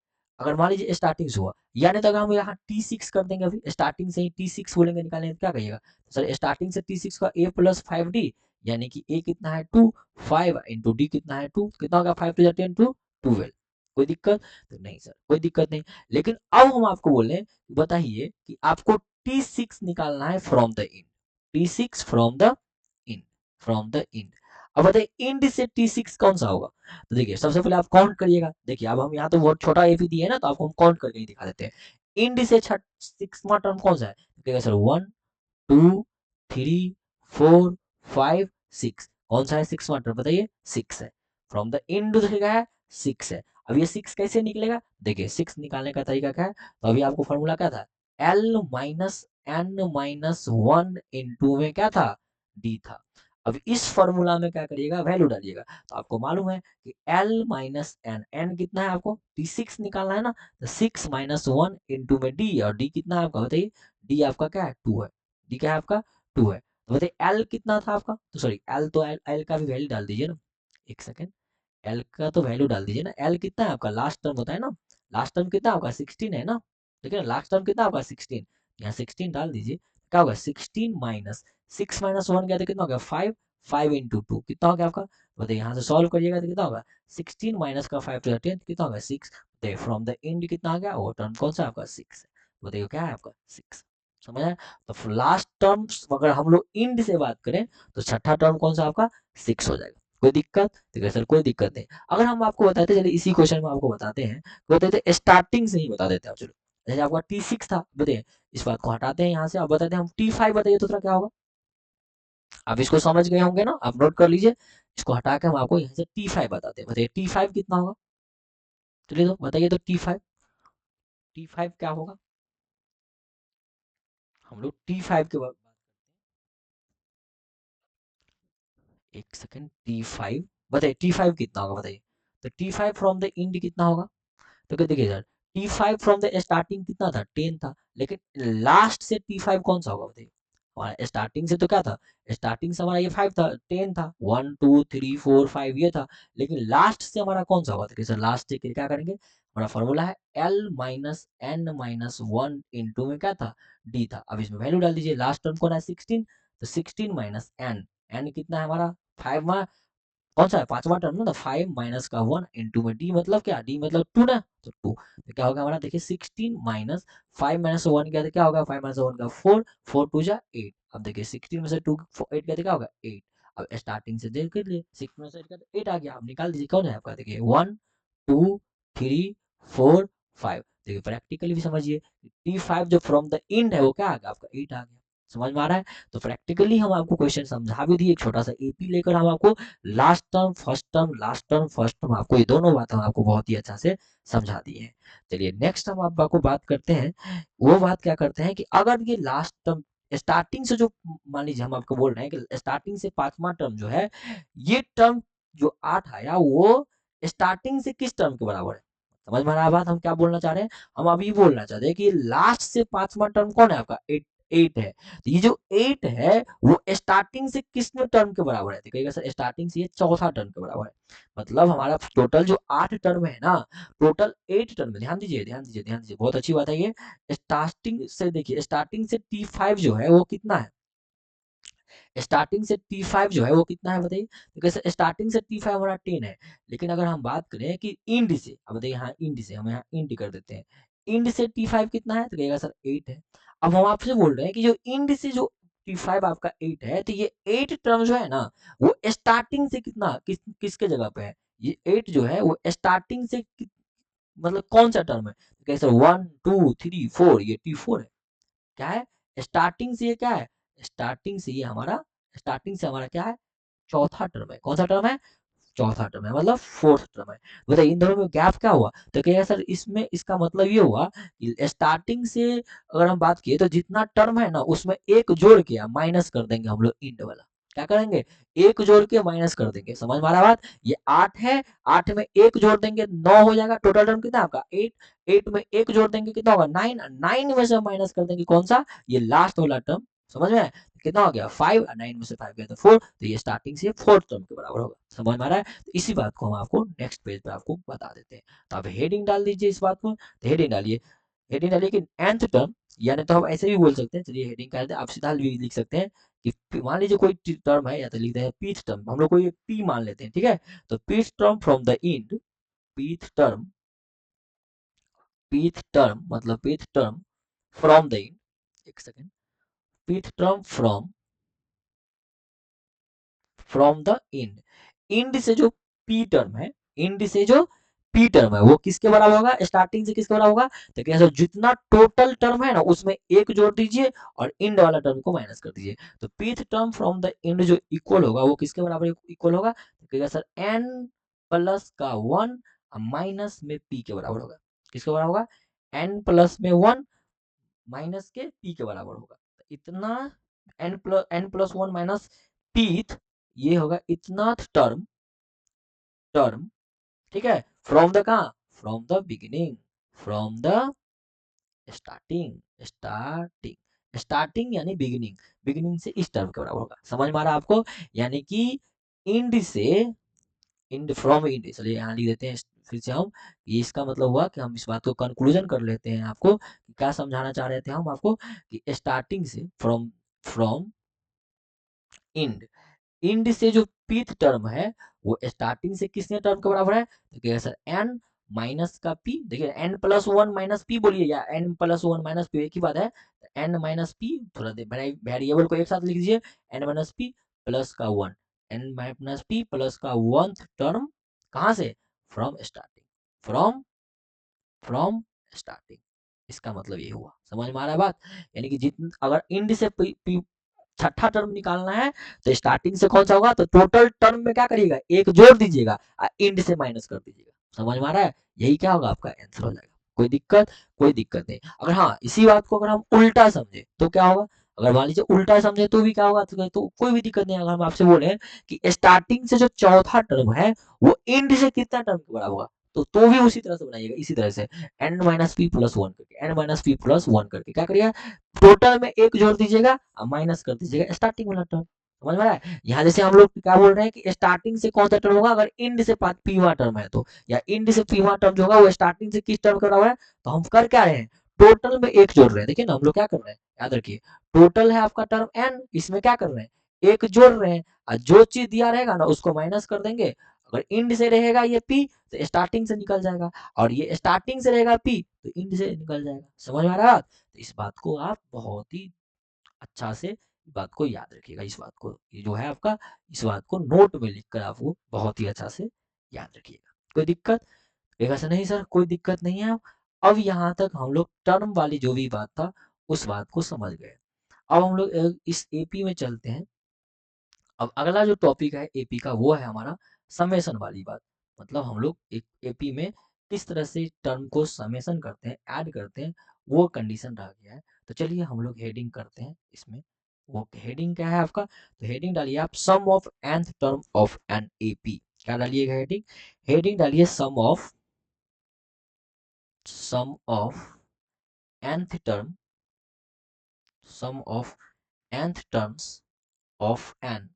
अगर मान लीजिए स्टार्टिंग से हुआ, यानी तो अगर हम यहाँ T6 कर देंगे, अभी स्टार्टिंग से ही T6 बोलेंगे निकालने, तो क्या कहिएगा, तो सर स्टार्टिंग से T6 का a प्लस 5d, यानी कि a कितना है 2, 5 इंटू d कितना है 2, कितना होगा 5 टू 10 टू 12। कोई दिक्कत तो नहीं सर, कोई दिक्कत नहीं। लेकिन अब हम आपको बोले, बताइए कि आपको T6 निकालना है from the end, T6 from the end, from the end. अब बताइए इंड से T6 कौन सा होगा, तो देखिए सबसे पहले आप काउंट करिएगा। देखिए अब हम यहाँ तो बहुत छोटा ए भी दिए है ना, तो आपको हम काउंट करके ही दिखा देते हैं। इंड से सिक्सवा टर्म कौन सा है, देखिएगा सर 1 2 3 4 5 6, कौन सा है सिक्सवा टर्म, बताइए 6 है। फ्रॉम द इंड देखिएगा है 6 है। अब ये 6 कैसे निकलेगा, देखिए 6 निकालने का तरीका क्या है, तो अभी आपको फॉर्मूला क्या था, L minus N minus one into में क्या था, डी था। अब इस फॉर्मूला में क्या करिएगा, वैल्यू डालिएगा। तो आपको मालूम है कि L माइनस एन, एन कितना है आपको T6 निकालना है ना, तो 6 माइनस वन इंटू में डी, और डी कितना है आपका बताइए, डी आपका क्या है 2 है, डी क्या है आपका 2 है। तो बताइए L कितना था आपका, तो सॉरी L तो L का भी वैल्यू डाल दीजिए ना, एक सेकेंड, एल का तो वैल्यू डाल दीजिए ना। एल कितना है आपका, लास्ट टर्म होता है ना, लास्ट टर्म कितना आपका 16 है ना, ठीक है, लास्ट टर्म कितना आपका 16, यहाँ 16 डाल दीजिए। क्या होगा 16 माइनस 6 माइनस वन गया तो कितना होगा 5, 5 इंटू टू कितना हो गया आपका, बताइए यहाँ से सॉल्व करिएगा तो कितना होगा 16 माइनस का 5 टू 10 कितना होगा 6। बताइए फ्रॉम द एंड कितना आ गया, वो टर्म कौन सा आपका 6 है, बताइए क्या है आपका 6, समझ आया। तो लास्ट टर्म अगर हम लोग इंड से बात करें तो छठा टर्म कौन सा आपका 6 हो जाएगा। कोई दिक्कत, तो सर कोई दिक्कत नहीं। अगर हम आपको बताते चलिए इसी क्वेश्चन में आपको बताते हैं, बताते स्टार्टिंग से ही बता देते हैं, चलो जैसे आपका T6 था, बताइए इस बात को हटाते हैं यहाँ से, अब बताते हैं हम T5, बताइए तो क्या होगा। आप इसको समझ गए होंगे ना, आप नोट कर लीजिए। इसको हटा के हम आपको यहाँ से T5 बताते हैं, बताइए T5 कितना होगा, चलिए तो बताइए तो T5, T5 क्या होगा, हम लोग T5 के बाद, एक सेकंड T5 बताइए T5 कितना होगा बताइए, तो T5 फ्रॉम द इंड कितना होगा, तो क्या देखिए sir T5 from the starting कितना था 10 था, लेकिन लास्ट से T5 कौन सा होगा बताइए, हमारा स्टार्टिंग से तो क्या था, स्टार्टिंग से हमारा ये 5 था 10 था 1 2 3 4 5 ये था, लेकिन लास्ट से हमारा कौन सा होगा, देखिए सर लास्ट से क्या करेंगे, हमारा फॉर्मूला है L minus N minus one into में क्या था D था। अब इसमें वैल्यू डाल दीजिए, लास्ट टर्म कौन है 16, तो 16 माइनस एन, एन कितना है हमारा 5 कौन सा है पांचवा टर्म ना, तो 5 माइनस का 1 इंटू में डी मतलब क्या, डी मतलब 2 ना, तो 2, तो क्या होगा हमारा देखिए 16 माइनस 5 माइनस 1 गया तो क्या होगा 5 माइनस 1 का 4, 4 टू जा 8। अब देखिए 16 में से 2 8 गया तो क्या होगा 8। अब स्टार्टिंग से देख कर लिए 6 में से 8 का तो 8 आ गया, अब निकाल दीजिए कौन है आपका, देखिए 1 2 3 4 5, देखिए प्रैक्टिकली भी समझिए T5 जो फ्रॉम द एंड है वो क्या आ गया आपका 8 आ गया, समझ में आ रहा है। तो प्रैक्टिकली हम आपको क्वेश्चन समझा भी दिए, एक छोटा सा एपी लेकर हम आपको last term first term last term first term आपको ये दोनों बात हम आपको बहुत ही अच्छा से समझा दिए हैं। चलिए नेक्स्ट हम आपको बात करते हैं, वो बात क्या करते हैं कि अगर ये लास्ट टर्म स्टार्टिंग से जो, मान लीजिए हम आपको बोल रहे हैं कि स्टार्टिंग से पांचवा टर्म जो है, ये टर्म जो 8 आया वो स्टार्टिंग से किस टर्म के बराबर है, समझ में आ रहा है बात हम क्या बोलना चाह रहे हैं। हम अभी बोलना चाहते हैं कि लास्ट से पांचवा टर्म कौन है आपका 8, 8 है, तो ये जो 8 है वो स्टार्टिंग से किसमें टर्म के बराबर है, तो कहिएगा सर स्टार्टिंग से ये चौथा टर्म के बराबर है। मतलब हमारा टोटल जो 8 टर्म है ना, टोटल 8 टर्म, ध्यान दीजिए ध्यान दीजिए ध्यान दीजिए, बहुत अच्छी बात है ये। स्टार्टिंग से देखिए, स्टार्टिंग से T5 जो है वो कितना है, स्टार्टिंग से T5 जो है वो कितना है बताइए, तो कैसे स्टार्टिंग से T5 हमारा 10 है, लेकिन अगर हम बात करें कि इंड से, अब बताइए यहाँ इंड से, हम यहाँ इंड कर देते हैं, इंड से T5 कितना है, तो कहेगा सर 8 है। अब हम आपसे बोल रहे हैं कि जो इंड से जो T5 आपका 8 है, तो ये 8 टर्म जो है ना वो स्टार्टिंग से कितना किसके जगह पे है, ये 8 जो है वो स्टार्टिंग से मतलब कौन सा टर्म है, तो कहेगा सर 1 2 3 4 ये T4 है, क्या है स्टार्टिंग से ये क्या है, स्टार्टिंग से ये हमारा, स्टार्टिंग से हमारा क्या है चौथा टर्म है, कौन सा टर्म है चौथा टर्म है, मतलब फोर्थ टर्म है। बताइए इन दोनों में गैप क्या हुआ, तो कहिएगा सर इसमें इसका मतलब ये हुआ कि स्टार्टिंग से अगर हम बात किए तो जितना टर्म है ना उसमें एक जोड़ के माइनस कर देंगे हम लोग इंड वाला, क्या करेंगे एक जोड़ के माइनस कर देंगे, समझ में आ रहा बात, ये 8 है 8 में एक जोड़ देंगे 9 हो जाएगा, टोटल टर्म कितना आपका 8, 8 में एक जोड़ देंगे कितना होगा 9, 9 में से माइनस कर देंगे कौन सा ये लास्ट वाला टर्म, समझ में आया? कितना हो गया 5 और 9 में से 5 गया तो 4, तो ये स्टार्टिंग से फोर्थ टर्म के बराबर होगा। समझ में आ रहा है? तो इसी बात को हम आपको नेक्स्ट पेज पे आपको बता देते हैं। तो आप हेडिंग डाल दीजिए इस बात को, तो हेडिंग डालिए कि nth टर्म, यानी तो हम ऐसे भी बोल सकते हैं, चलिए हेडिंग कर दें, आप सीधा भी लिख सकते हैं कि मान लीजिए कोई टर्म है, या तो लिखते हैं पीथ टर्म, हम लोग को ये पी मान लेते हैं, ठीक है। तो pth term from the end, pth term, pth term मतलब pth term from the end, एक second, pth term from the end, end से जो पी टर्म है, इंड से जो पी टर्म है वो किसके बराबर होगा, स्टार्टिंग से किसके बराबर होगा, तो कैसे जितना टोटल टर्म है ना उसमें एक जोड़ दीजिए और इंड वाला टर्म को माइनस कर दीजिए, तो pth term from the end जो इक्वल होगा वो किसके बराबर इक्वल होगा, तो कहेगा सर एन प्लस का वन माइनस में पी के बराबर होगा, किसके बराबर होगा, n प्लस में वन माइनस के पी के बराबर होगा, तो इतना n plus one minus pth, ये होगा इतना टर्म, टर्म, ठीक है, फ्रॉम द कहा, from the beginning, from the starting, starting, starting यानी बिगिनिंग, बिगिनिंग से इस टर्म के बराबर होगा। समझ में आ रहा है आपको, यानी कि इंड से, इंड फ्रॉम इंड, चलिए यहाँ लिख देते हैं फिर से हम, ये इसका मतलब हुआ कि हम इस बात को कंक्लूजन कर लेते हैं आपको, कि क्या समझाना चाह रहे थे हम आपको, कि स्टार्टिंग से, फ्रॉम, फ्रॉम इंड, इंड से जो पीथ टर्म है वो स्टार्टिंग से किसने टर्म के बराबर है, तो क्या सर एन माइनस का पी, देखिए N plus one minus P बोलिए या N plus one minus P एक ही बात है, एन माइनस पी, थोड़ा वेरिएबल को एक साथ लिख दीजिए, एन माइनस पी प्लस का one, N minus P plus का वन टर्म, कहाँ से, from starting, from, from starting, इसका मतलब ये हुआ। समझ में आ रहा है बात, यानी कि जितने अगर इंड से छठा टर्म निकालना है तो स्टार्टिंग से कौन सा होगा, तो टोटल टर्म में क्या करिएगा, एक जोड़ दीजिएगा और इंड से माइनस कर दीजिएगा। समझ में आ रहा है, यही क्या होगा आपका आंसर हो जाएगा। कोई दिक्कत, कोई दिक्कत नहीं। अगर हाँ इसी बात को अगर हम उल्टा समझे तो क्या होगा, अगर मान लीजिए उल्टा समझे तो भी क्या होगा, तो कोई भी दिक्कत नहीं। अगर हम आपसे बोले कि स्टार्टिंग से जो चौथा टर्म है वो इंड से कितना टर्म के बराबर होगा, तो भी उसी तरह से बनाइएगा, इसी तरह से n minus P plus one करके, n minus P plus one करके क्या करिएगा, टोटल में एक जोड़ दीजिएगा और माइनस कर दीजिएगा स्टार्टिंग वाला टर्म। समझ में आ रहा है, यहाँ जैसे हम लोग क्या बोल रहे हैं कि स्टार्टिंग से कौन सा टर्म होगा, अगर इंड से पीवा टर्म है तो, या इंड से पीवा टर्म जो होगा वो स्टार्टिंग से किस टर्म का बराबर है, तो हम कर क्या रहे हैं, टोटल में एक जोड़ रहे हैं। देखिए ना हम लोग क्या कर रहे हैं, याद रखिए, टोटल है आपका टर्म एन, इसमें क्या कर रहे हैं, एक जोड़ रहे हैं, और जो चीज दिया रहेगा ना उसको माइनस कर देंगे। अगर इंड से रहेगा ये पी तो स्टार्टिंग से निकल जाएगा, और ये स्टार्टिंग से रहेगा पी तो इंड से निकल जाएगा। समझ में आ रहा है, तो इस बात को आप बहुत ही अच्छा से इस बात को याद रखिएगा, इस बात को, ये जो है आपका, इस बात को नोट में लिखकर आप वो बहुत ही अच्छा से याद रखिएगा। कोई दिक्कत, एक ऐसा नहीं सर कोई दिक्कत नहीं है। अब यहाँ तक हम लोग टर्म वाली जो भी बात था उस बात को समझ गए। अब हम लोग इस एपी में चलते हैं। अब अगला जो टॉपिक है एपी का वो है हमारा समेशन वाली बात, मतलब हम लोग एक एपी में किस तरह से टर्म को समेशन करते हैं, ऐड करते हैं, वो कंडीशन रह गया है। तो चलिए हम लोग हेडिंग करते हैं इसमें। वो हेडिंग क्या है आपका, तो हेडिंग डालिए आप sum of nth term of an AP. क्या डालिएगा हेडिंग, हेडिंग डालिए sum of nth term, sum of nth terms of an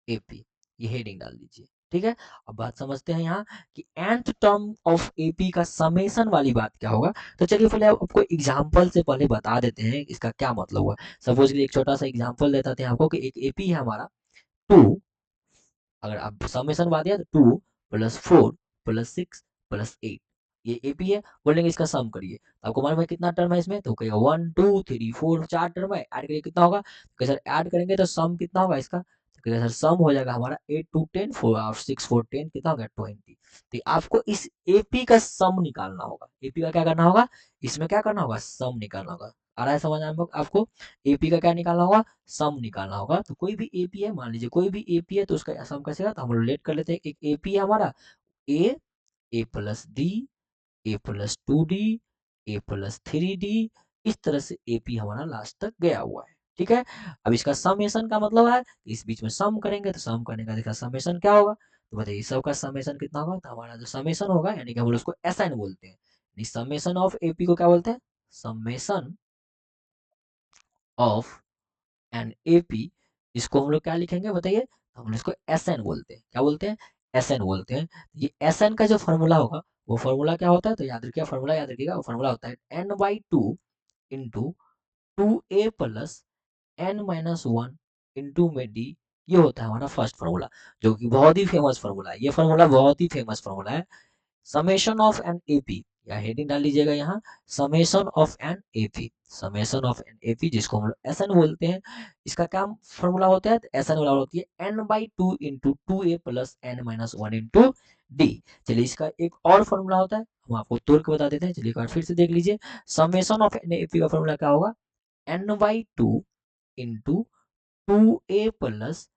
AP, ये हेडिंग डाल दीजिए। ठीक है, अब बात समझते हैं यहाँ कि nth टर्म ऑफ एपी का समेशन वाली बात क्या होगा। तो चलिए पहले आपको एग्जांपल से पहले बता देते हैं इसका क्या मतलब हुआ। सपोज एक छोटा सा एग्जांपल देता थे आपको कि एक एपी है हमारा टू, अगर आप समेशन बात दिया तो two plus four plus six plus eight, ये एपी है। बोलेंगे इसका सम करिए, तो आपको मालूम है कितना टर्म है इसमें, तो कहेगा वन टू थ्री फोर, चार टर्म है, ऐड करिए कितना होगा, तो सर ऐड करेंगे तो सम कितना होगा इसका, तो कहेगा सर सम हो जाएगा हमारा 8 टू 10, 4 और 6 4 10 कितना होगा 20। तो आपको इस एपी का सम निकालना होगा, एपी का क्या करना होगा, इसमें क्या करना होगा, सम निकालना होगा। आ रहा है समझ आपको, एपी का क्या निकालना होगा, सम निकालना होगा। तो कोई भी एपी है, मान लीजिए कोई भी एपी है तो उसका सम कैसे होगा, तो हम रिलेट कर लेते हैं। एक एपी है हमारा ए, ए प्लस डी, ए प्लस टू डी, ए प्लस थ्री डी, इस तरह से एपी हमारा लास्ट तक गया हुआ है। ठीक है, अब इसका समेशन का मतलब है इस बीच में सम करेंगे, तो सम करने का देखा समेशन क्या होगा, तो बताइए सबका समेशन कितना होगा, तो हमारा जो समेशन होगा यानी कि हम उसको एसएन बोलते हैं, समेशन ऑफ एपी को क्या बोलते हैं, समेशन ऑफ एन एपी, इसको हम लोग क्या लिखेंगे बताइए, हम लोग इसको एस एन बोलते हैं, क्या बोलते हैं, एस एन बोलते हैं। ये एस एन का जो फॉर्मूला होगा वो फॉर्मूला क्या होता है, तो याद रखिए फॉर्मूला, याद रखिएगा वो फॉर्मूला होता है n/2 into 2a plus n-1 into में डी। ये होता है हमारा फर्स्ट फॉर्मूला, जो कि बहुत ही फेमस फॉर्मूला है। ये फॉर्मूला बहुत ही फेमस फॉर्मूला है, समेशन ऑफ एन एपी, या हेडिंग डाल लीजिएगा यहाँ, summation of an AP, summation of an AP, जिसको हम लोग एस एन बोलते हैं। इसका क्या फॉर्मूला होता है, एस एन वाला होती है n/2 into 2a plus n-1 into D. चलिए इसका एक और फॉर्मूला होता है, हम आपको तोड़ के बता देते हैं, चलिए एक बार फिर से देख लीजिए। समेशन ऑफ एन एपी का फॉर्मूला क्या होगा, n/2 into 2a plus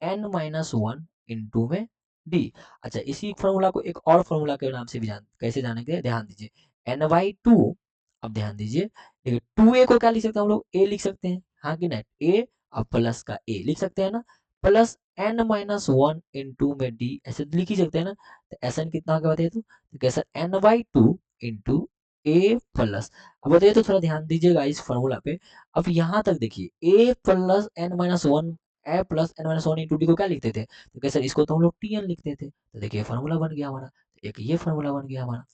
n-1 into में डी। अच्छा, इसी फॉर्मूला को एक और फॉर्मूला के नाम से भी कैसे जानेंगे, ध्यान दीजिए, n/2, अब ध्यान दीजिए, देखिए 2a को क्या लिख सकते हैं हम लोग, a लिख सकते हैं, हाँ कि नहीं, a और प्लस का a लिख सकते हैं ना, प्लस n-1 इंटू में डी, ऐसे लिख ही सकते हैं ना। तो एस एन कितना होगा बताइए, तो कैसे n/2 इंटू a प्लस, अब बताइए तो थोड़ा ध्यान दीजिएगा इस फॉर्मूला पे। अब यहाँ तक देखिए a plus n-1, A plus n-1 into D को क्या लिखते थे, तो कैसे इसको तो हम लोग टी एन लिखते थे, तो देखिए फॉर्मूला बन गया हमारा, तो एक ये फॉर्मूला बन गया हमारा,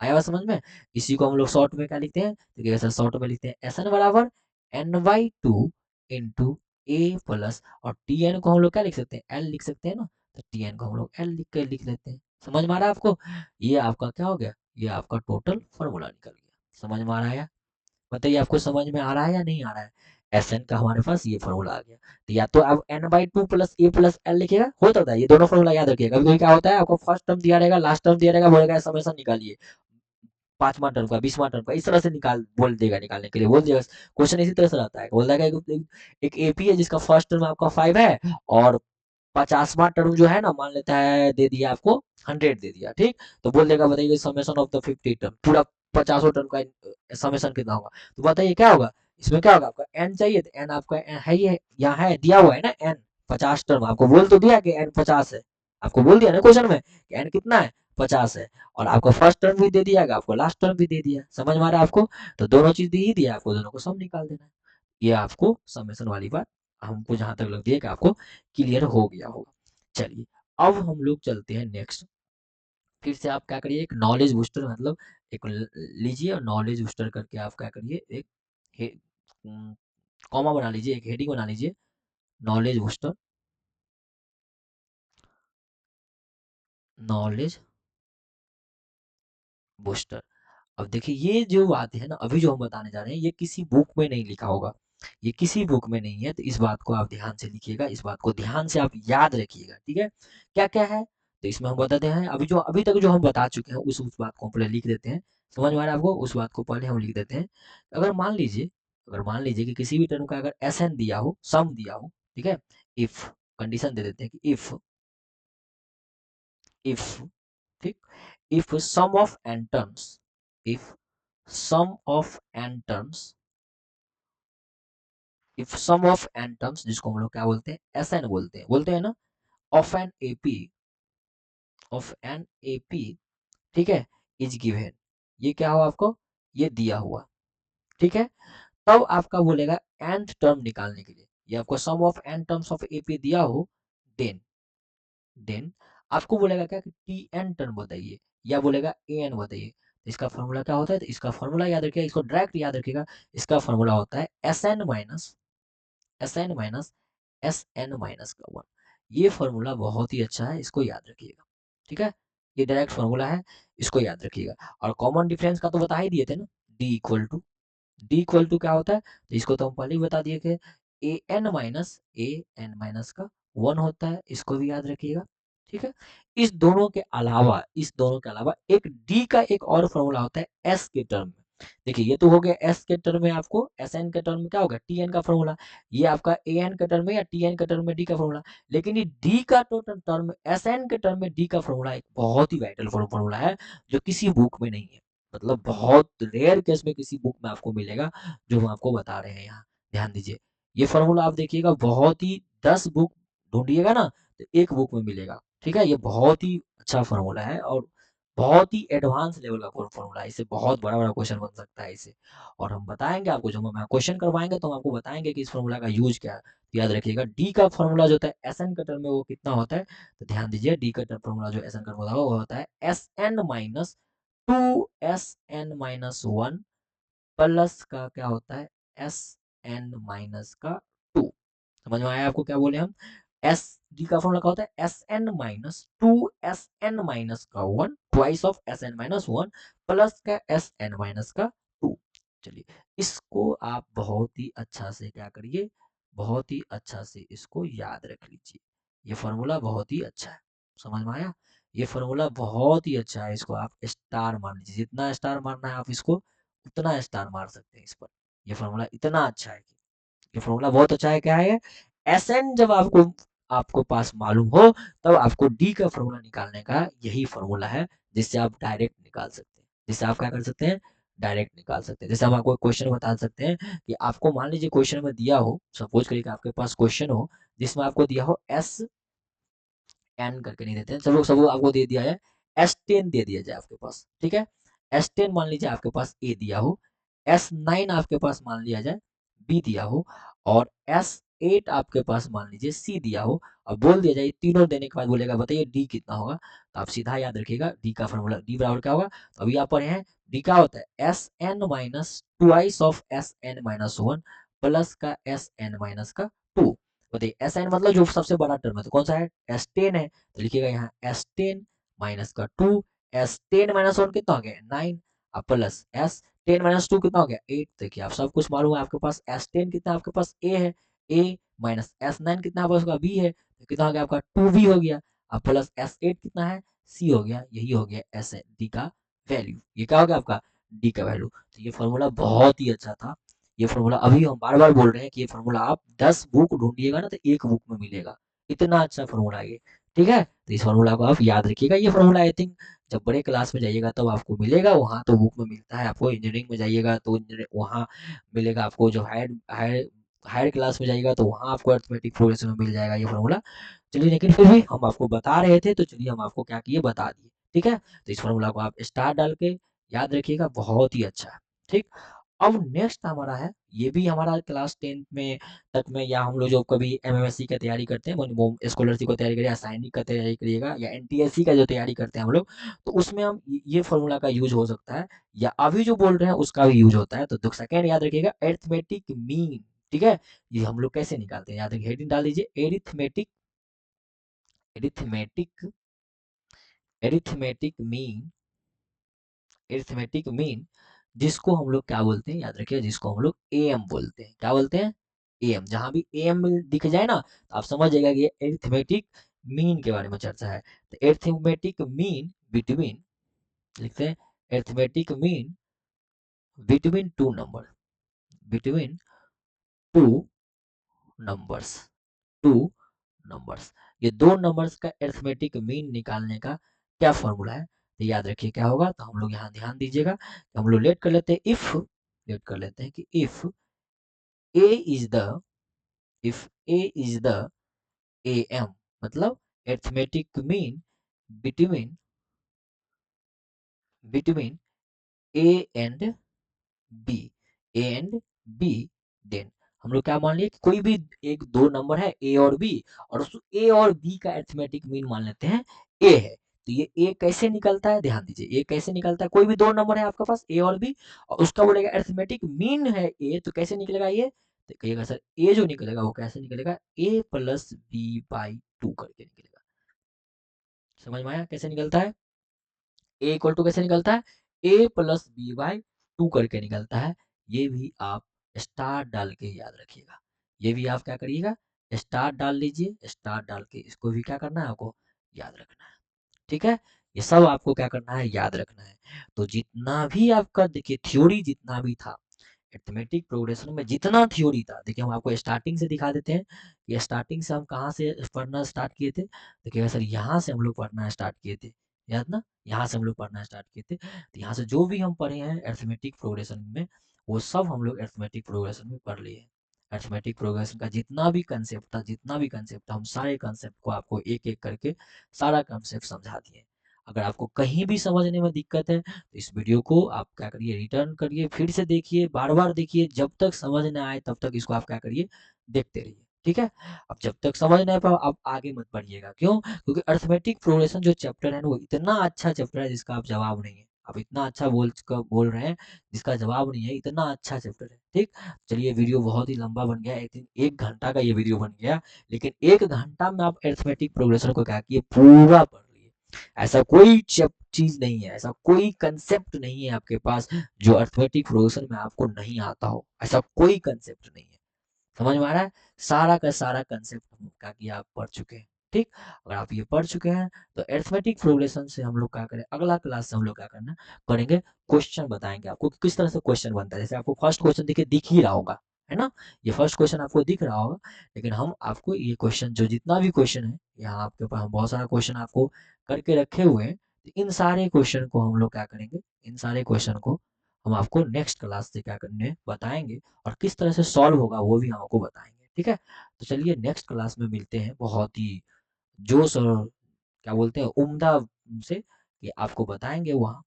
आया बात समझ में। इसी को हम लोग शॉर्ट में क्या लिखते हैं, तो कैसे शॉर्ट में लिखते हैं एस एन बराबर n/2 इंटू ए प्लस, और टी एन को हम लोग क्या लिख सकते हैं, एल लिख सकते हैं ना, तो टी एन को हम लोग एल लिख कर लिख लेते हैं। समझ में आ रहा है आपको, ये आपका क्या हो गया, ये आपका टोटल फॉर्मूला निकल गया। समझ में आ रहा है, बताइए आपको समझ में आ रहा है या नहीं आ रहा है। एस एन का हमारे पास ये फॉर्मूला आ गया, तो या तो आप n/2 प्लस ए प्लस एल लिखिएगा, हो सकता है ये दोनों फॉर्मूला याद रखिएगा, कभी कभी क्या होता है आपको फर्स्ट टर्म दिया रहेगा, लास्ट टर्म दिया रहेगा, बोलेगा समेशन निकालिए, 5वां टर्म का 20वां टर्म का, इस तरह से निकाल बोल देगा, निकालने के लिए बोल देगा। क्वेश्चन इसी तरह से रहता है, बोल देगा एक एपी है जिसका फर्स्ट टर्म आपका 5 है, और 50वां टर्म जो है ना, मान लेता है दे दिया आपको 100 दे दिया, ठीक, तो बोल देगा बताइए समेशन ऑफ द 50 टर्म, पूरा 50 टर्म का समेशन कितना होगा, तो बताइए क्या होगा, इसमें क्या होगा, आपका एन चाहिए, तो एन आपका है ही है, यहाँ है दिया हुआ है ना एन, 50 टर्म आपको बोल तो दिया कि एन 50 है, आपको बोल दिया ना क्वेश्चन में कि एन कितना है, 50 है, और आपको फर्स्ट टर्म भी दे दिया, आपको लास्ट टर्म भी दे दिया, समझ में आ रहा है आपको, तो दोनों चीज दे ही दिया आपको, दोनों को सम निकाल देना है। ये आपको समेशन वाली बात हमको जहां तक लगती है कि आपको क्लियर हो गया होगा। चलिए, अब हम लोग चलते हैं नेक्स्ट, फिर से आप क्या करिए, एक नॉलेज बूस्टर, मतलब एक लीजिए और नॉलेज बूस्टर करके आप क्या करिए, एक कॉमा बना लीजिए, एक हेडिंग बना लीजिए, नॉलेज बूस्टर, नॉलेज बूस्टर। अब देखिए ये जो बात है ना, अभी जो हम बताने जा रहे हैं, ये किसी बुक में नहीं लिखा होगा, ये किसी बुक में नहीं है, तो इस बात को आप ध्यान से लिखिएगा, इस बात को ध्यान से आप याद रखिएगा, ठीक है, क्या क्या है, तो इसमें हम बताते हैं, अभी तक जो हम बता चुके हैं उस बात को हम पहले लिख देते हैं, समझ में आ रहा है आपको, उस बात को पहले हम लिख देते हैं। अगर मान लीजिए कि किसी भी टर्म का अगर एस एन दिया हो, सम दिया हो, ठीक है, इफ, कंडीशन दे देते हैं कि इफ, ठीक, if sum of N terms, if sum of n terms, if sum of n terms, जिसको हम लोग क्या बोलते हैं, SN बोलते हैं ना, of an AP, of an AP, ठीक है, is given, ये क्या हुआ आपको, ये दिया हुआ, ठीक है, तब आपका बोलेगा nth टर्म निकालने के लिए, ये आपको sum of n terms of AP दिया हो, then देन आपको बोलेगा क्या कि टी एन टर्म बताइए, या बोलेगा ए एन बताइए, तो इसका फॉर्मूला क्या होता है, तो इसका फॉर्मूला याद रखिएगा, इसको डायरेक्ट याद रखिएगा, इसका फॉर्मूला होता है S N minus S N minus का 1। ये फॉर्मूला बहुत ही अच्छा है, इसको याद रखिएगा, ठीक है, ये डायरेक्ट फॉर्मूला है, इसको याद रखिएगा। और कॉमन डिफरेंस का तो बता ही दिए थे ना, डी इक्वल टू क्या होता है, तो इसको तो हम पहले ही बता दिए थे, ए एन माइनस का 1 होता है, इसको भी याद रखिएगा, ठीक है। इस दोनों के अलावा एक डी का एक और फॉर्मूला होता है एस के टर्म में, देखिए ये तो हो गया एस के टर्म में, आपको एस एन के टर्म में क्या होगा, टी एन का फॉर्मूला, ये आपका ए एन के टर्म में या टी एन के टर्म में डी का फॉर्मूला, लेकिन ये डी का टोटल टर्म एस एन के टर्म में डी का फॉर्मूला एक बहुत ही वाइटल फॉर्मूला है, जो किसी बुक में नहीं है, मतलब बहुत रेयर केस में किसी बुक में आपको मिलेगा, जो हम आपको बता रहे हैं यहाँ, ध्यान दीजिए, ये फॉर्मूला आप देखिएगा, बहुत ही 10 बुक ढूंढिएगा ना, तो एक बुक में मिलेगा, ठीक है, ये बहुत ही अच्छा फॉर्मूला है, और बहुत ही एडवांस लेवल का फॉर्मूला है, इससे बहुत बड़ा बड़ा क्वेश्चन बन सकता है इससे। और हम बताएंगे आपको, जो हम क्वेश्चन करवाएंगे तो हम आपको बताएंगे कि इस फॉर्मूला का यूज क्या है। तो याद रखिएगा, डी का फॉर्मूला जो होता है एस एन कटर में वो कितना होता है, तो ध्यान दीजिए डी कटर फॉर्मूला जो एस एन कटर होता है वो होता है S N minus two S N minus one plus का क्या होता है एस एन माइनस का टू। समझ में आया आपको क्या बोले हम? एस डी का फॉर्मूला क्या होता है S N minus two S N minus का one twice of S N minus one plus का एस एन माइनस का टू। चलिए, इसको आप बहुत ही अच्छा से क्या करिए, बहुत ही अच्छा से इसको याद रख लीजिए। ये फॉर्मूला बहुत ही अच्छा है, समझ में आया? ये फॉर्मूला बहुत ही अच्छा है, इसको आप स्टार मान लीजिए, जितना स्टार मारना है आप इसको उतना स्टार मार सकते हैं इस पर। ये फॉर्मूला इतना अच्छा है कि ये फॉर्मूला बहुत अच्छा है। क्या है? एस एन जब आपको आपको पास मालूम हो तब आपको डी का फॉर्मूला निकालने का यही फॉर्मूला है, जिससे आप डायरेक्ट निकाल सकते हैं, जिससे आप क्या कर सकते हैं, डायरेक्ट निकाल सकते हैं। जैसे हम आपको क्वेश्चन बता सकते हैं कि आपको मान लीजिए क्वेश्चन में दिया हो, सपोज करिए कि आपके पास क्वेश्चन हो जिसमें आपको दिया हो एस एन करके नहीं देते हैं, सब लोग सब आपको दे दिया है एस टेन दे दिया जाए आपके पास, ठीक है? एस टेन मान लीजिए आपके पास ए दिया हो, एस नाइन आपके पास मान लिया जाए बी दिया हो, और एस एट आपके पास मान लीजिए सी दिया हो, और बोल दिया जाए तीनों देने के बाद बोलेगा बताइए डी कितना होगा। तो आप सीधा याद रखिएगा डी का फॉर्मूला, डी बराबर क्या होगा, तो अभी आप पढ़े हैं डी क्या होता है S N minus twice of S N minus one plus का एस एन माइनस का टू। बताइए एस एन मतलब जो सबसे बड़ा टर्म है, तो कौन सा है, एस टेन है, तो लिखिएगा यहाँ एस टेन माइनस का two, S ten minus one कितना हो गया नाइन, अब plus S ten minus two कितना हो गया एट। देखिए आप सब कुछ मालूम है, आपके पास एस टेन कितना, आपके पास ए है ए, माइनस एस नाइन कितना है उसका बी है, तो कितना हो गया आपका टू बी हो गया, अब प्लस एस एट कितना है सी हो गया, यही हो गया एस डी का वैल्यू। ये क्या हो गया आपका डी का वैल्यू। तो ये फॉर्मूला बहुत ही अच्छा था। ये फॉर्मूला अभी हम बार बार बोल रहे हैं कि ये फॉर्मूला आप 10 बुक ढूंढिएगा ना तो एक बुक में मिलेगा, इतना अच्छा फॉर्मूला है ये, ठीक है? तो इस फॉर्मूला को आप याद रखिएगा। ये फॉर्मूला आई थिंक जब बड़े क्लास में जाइएगा तब आपको मिलेगा, वहाँ तो बुक में मिलता है आपको, इंजीनियरिंग में जाइएगा तो वहाँ मिलेगा आपको, जो हायर हायर हायर क्लास में जाइएगा तो वहाँ आपको अर्थमेटिक प्रोग्रेशन में मिल जाएगा ये फॉर्मूला। चलिए, लेकिन फिर भी हम आपको बता रहे थे तो चलिए हम आपको क्या किए बता दिए, ठीक है? तो इस फॉर्मूला को आप स्टार डाल के याद रखिएगा, बहुत ही अच्छा है, ठीक। अब नेक्स्ट हमारा है, ये भी हमारा क्लास 10 में तक में, या हम लोग जो कभी एमएमएससी का तैयारी करते हैं वो स्कॉलरशिप को तैयारी करिए या सैनिक का तैयारी करिएगा या एनटीएससी का जो तैयारी करते हैं हम लोग, तो उसमें हम ये फॉर्मूला का यूज हो सकता है, या अभी जो बोल रहे हैं उसका भी यूज होता है। तो सेकंड याद रखिएगा अरिथमेटिक मीन, ठीक है? ये हम लोग कैसे निकालते हैं, याद रखिए, हेडिंग डाल दीजिए arithmetic, arithmetic arithmetic mean, arithmetic mean, जिसको हम लोग क्या बोलते हैं, याद रखिए, जिसको हम लोग एएम बोलते हैं। क्या बोलते हैं? एएम। जहां भी एएम दिख जाए ना तो आप समझ जाएगा कि ये एरिथमेटिक मीन के बारे में चर्चा है। तो एरिथमेटिक मीन बिटवीन, लिखते हैं arithmetic mean between two number, between two numbers, two numbers, ये दो नंबर्स का अरिथमेटिक मीन निकालने का क्या फॉर्मूला है, तो याद रखिए क्या होगा। तो हम लोग यहाँ ध्यान दीजिएगा, हम लोग लेट कर लेते हैं, इफ लेट कर लेते हैं कि if a is the, if a is the A M, मतलब arithmetic mean between, between a and b, a and b, then हम लोग क्या मान लिए कि कोई भी एक दो नंबर है ए और बी, और उस ए और बी का अरिथमेटिक मीन मान लेते हैं ए है। तो ये ए कैसे निकलता है, ध्यान दीजिए, ए कैसे निकलता है, कोई भी दो नंबर है आपके पास ए और बी, और उसका बोलेगा अरिथमेटिक मीन है ए, तो कैसे निकलेगा ये, तो कहिएगा सर ए जो निकलेगा वो कैसे निकलेगा, ए प्लस बी बाई टू करके निकलेगा। समझ में आया कैसे निकलता है, ए इक्वल टू कैसे निकलता है, a plus B by two करके निकलता है। ये भी आप स्टार डाल के याद रखिएगा, ये भी आप क्या करिएगा, स्टार डाल लीजिए, स्टार डाल के इसको भी क्या करना है आपको, याद रखना है, ठीक है? ये सब आपको क्या करना है, याद रखना है। तो जितना भी आपका देखिए थ्योरी जितना भी था, अरिथमेटिक प्रोग्रेशन में जितना थ्योरी था, देखिए हम आपको स्टार्टिंग से दिखा देते हैं कि स्टार्टिंग से हम कहाँ से पढ़ना स्टार्ट किए थे। देखिएगा सर यहाँ से हम लोग पढ़ना स्टार्ट किए थे, याद ना, यहाँ से हम लोग पढ़ना स्टार्ट किए थे। तो यहाँ से जो भी हम पढ़े हैं अरिथमेटिक प्रोग्रेशन में, वो सब हम लोग अरिथमेटिक प्रोग्रेशन में पढ़ लिए हैं। अरिथमेटिक प्रोग्रेशन का जितना भी कंसेप्ट था, जितना भी कंसेप्ट था, हम सारे कंसेप्ट को आपको एक एक करके सारा कंसेप्ट समझा दिए। अगर आपको कहीं भी समझने में दिक्कत है तो इस वीडियो को आप क्या करिए, रिटर्न करिए, फिर से देखिए, बार-बार देखिए, जब तक समझ ना आए तब तक इसको आप क्या करिए, देखते रहिए। ठीक है? अब जब तक समझ ना पाओ आप आगे मत बढ़िएगा। क्यों? क्योंकि अरिथमेटिक प्रोग्रेशन जो चैप्टर है ना वो इतना अच्छा चैप्टर है जिसका आप जवाब नहीं है। आप इतना अच्छा बोल रहे हैं जिसका जवाब नहीं है, इतना अच्छा चैप्टर है। ठीक? चलिए वीडियो बहुत ही लंबा बन गया, 1 घंटा का ये वीडियो बन गया, लेकिन 1 घंटा में आप अरिथमेटिक प्रोग्रेशन को क्या किए, पूरा पढ़ लिए। ऐसा कोई चीज नहीं है, ऐसा कोई कंसेप्ट नहीं है आपके पास जो अरिथमेटिक प्रोग्रेशन में आपको नहीं आता हो, ऐसा कोई कंसेप्ट नहीं है। समझ में आ रहा है? सारा का सारा कंसेप्ट हम क्या किया, आप पढ़ चुके हैं। ठीक? अगर आप ये पढ़ चुके हैं तो अरिथमेटिक प्रोग्रेशन से हम लोग क्या करें, अगला क्लास से हम लोग क्या करना करेंगे, क्वेश्चन बताएंगे आपको कि किस तरह से क्वेश्चन बनता है। जैसे आपको फर्स्ट क्वेश्चन देखिए, दिख ही रहा होगा, है ना? ये फर्स्ट क्वेश्चन आपको दिख रहा होगा, लेकिन हम आपको ये क्वेश्चन, जो जितना भी क्वेश्चन है यहाँ आपके पास, हम बहुत सारा क्वेश्चन आपको करके रखे हुए हैं, तो इन सारे क्वेश्चन को हम लोग क्या करेंगे, इन सारे क्वेश्चन को हम आपको नेक्स्ट क्लास से क्या करने बताएंगे, और किस तरह से सॉल्व होगा वो भी हम आपको बताएंगे। ठीक है? तो चलिए नेक्स्ट क्लास में मिलते हैं, बहुत ही जोश और क्या बोलते हैं, उम्दा से, कि आपको बताएंगे वहाँ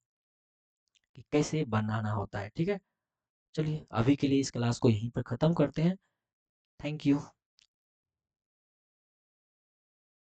कि कैसे बनाना होता है। ठीक है? चलिए अभी के लिए इस क्लास को यहीं पर ख़त्म करते हैं। Thank you.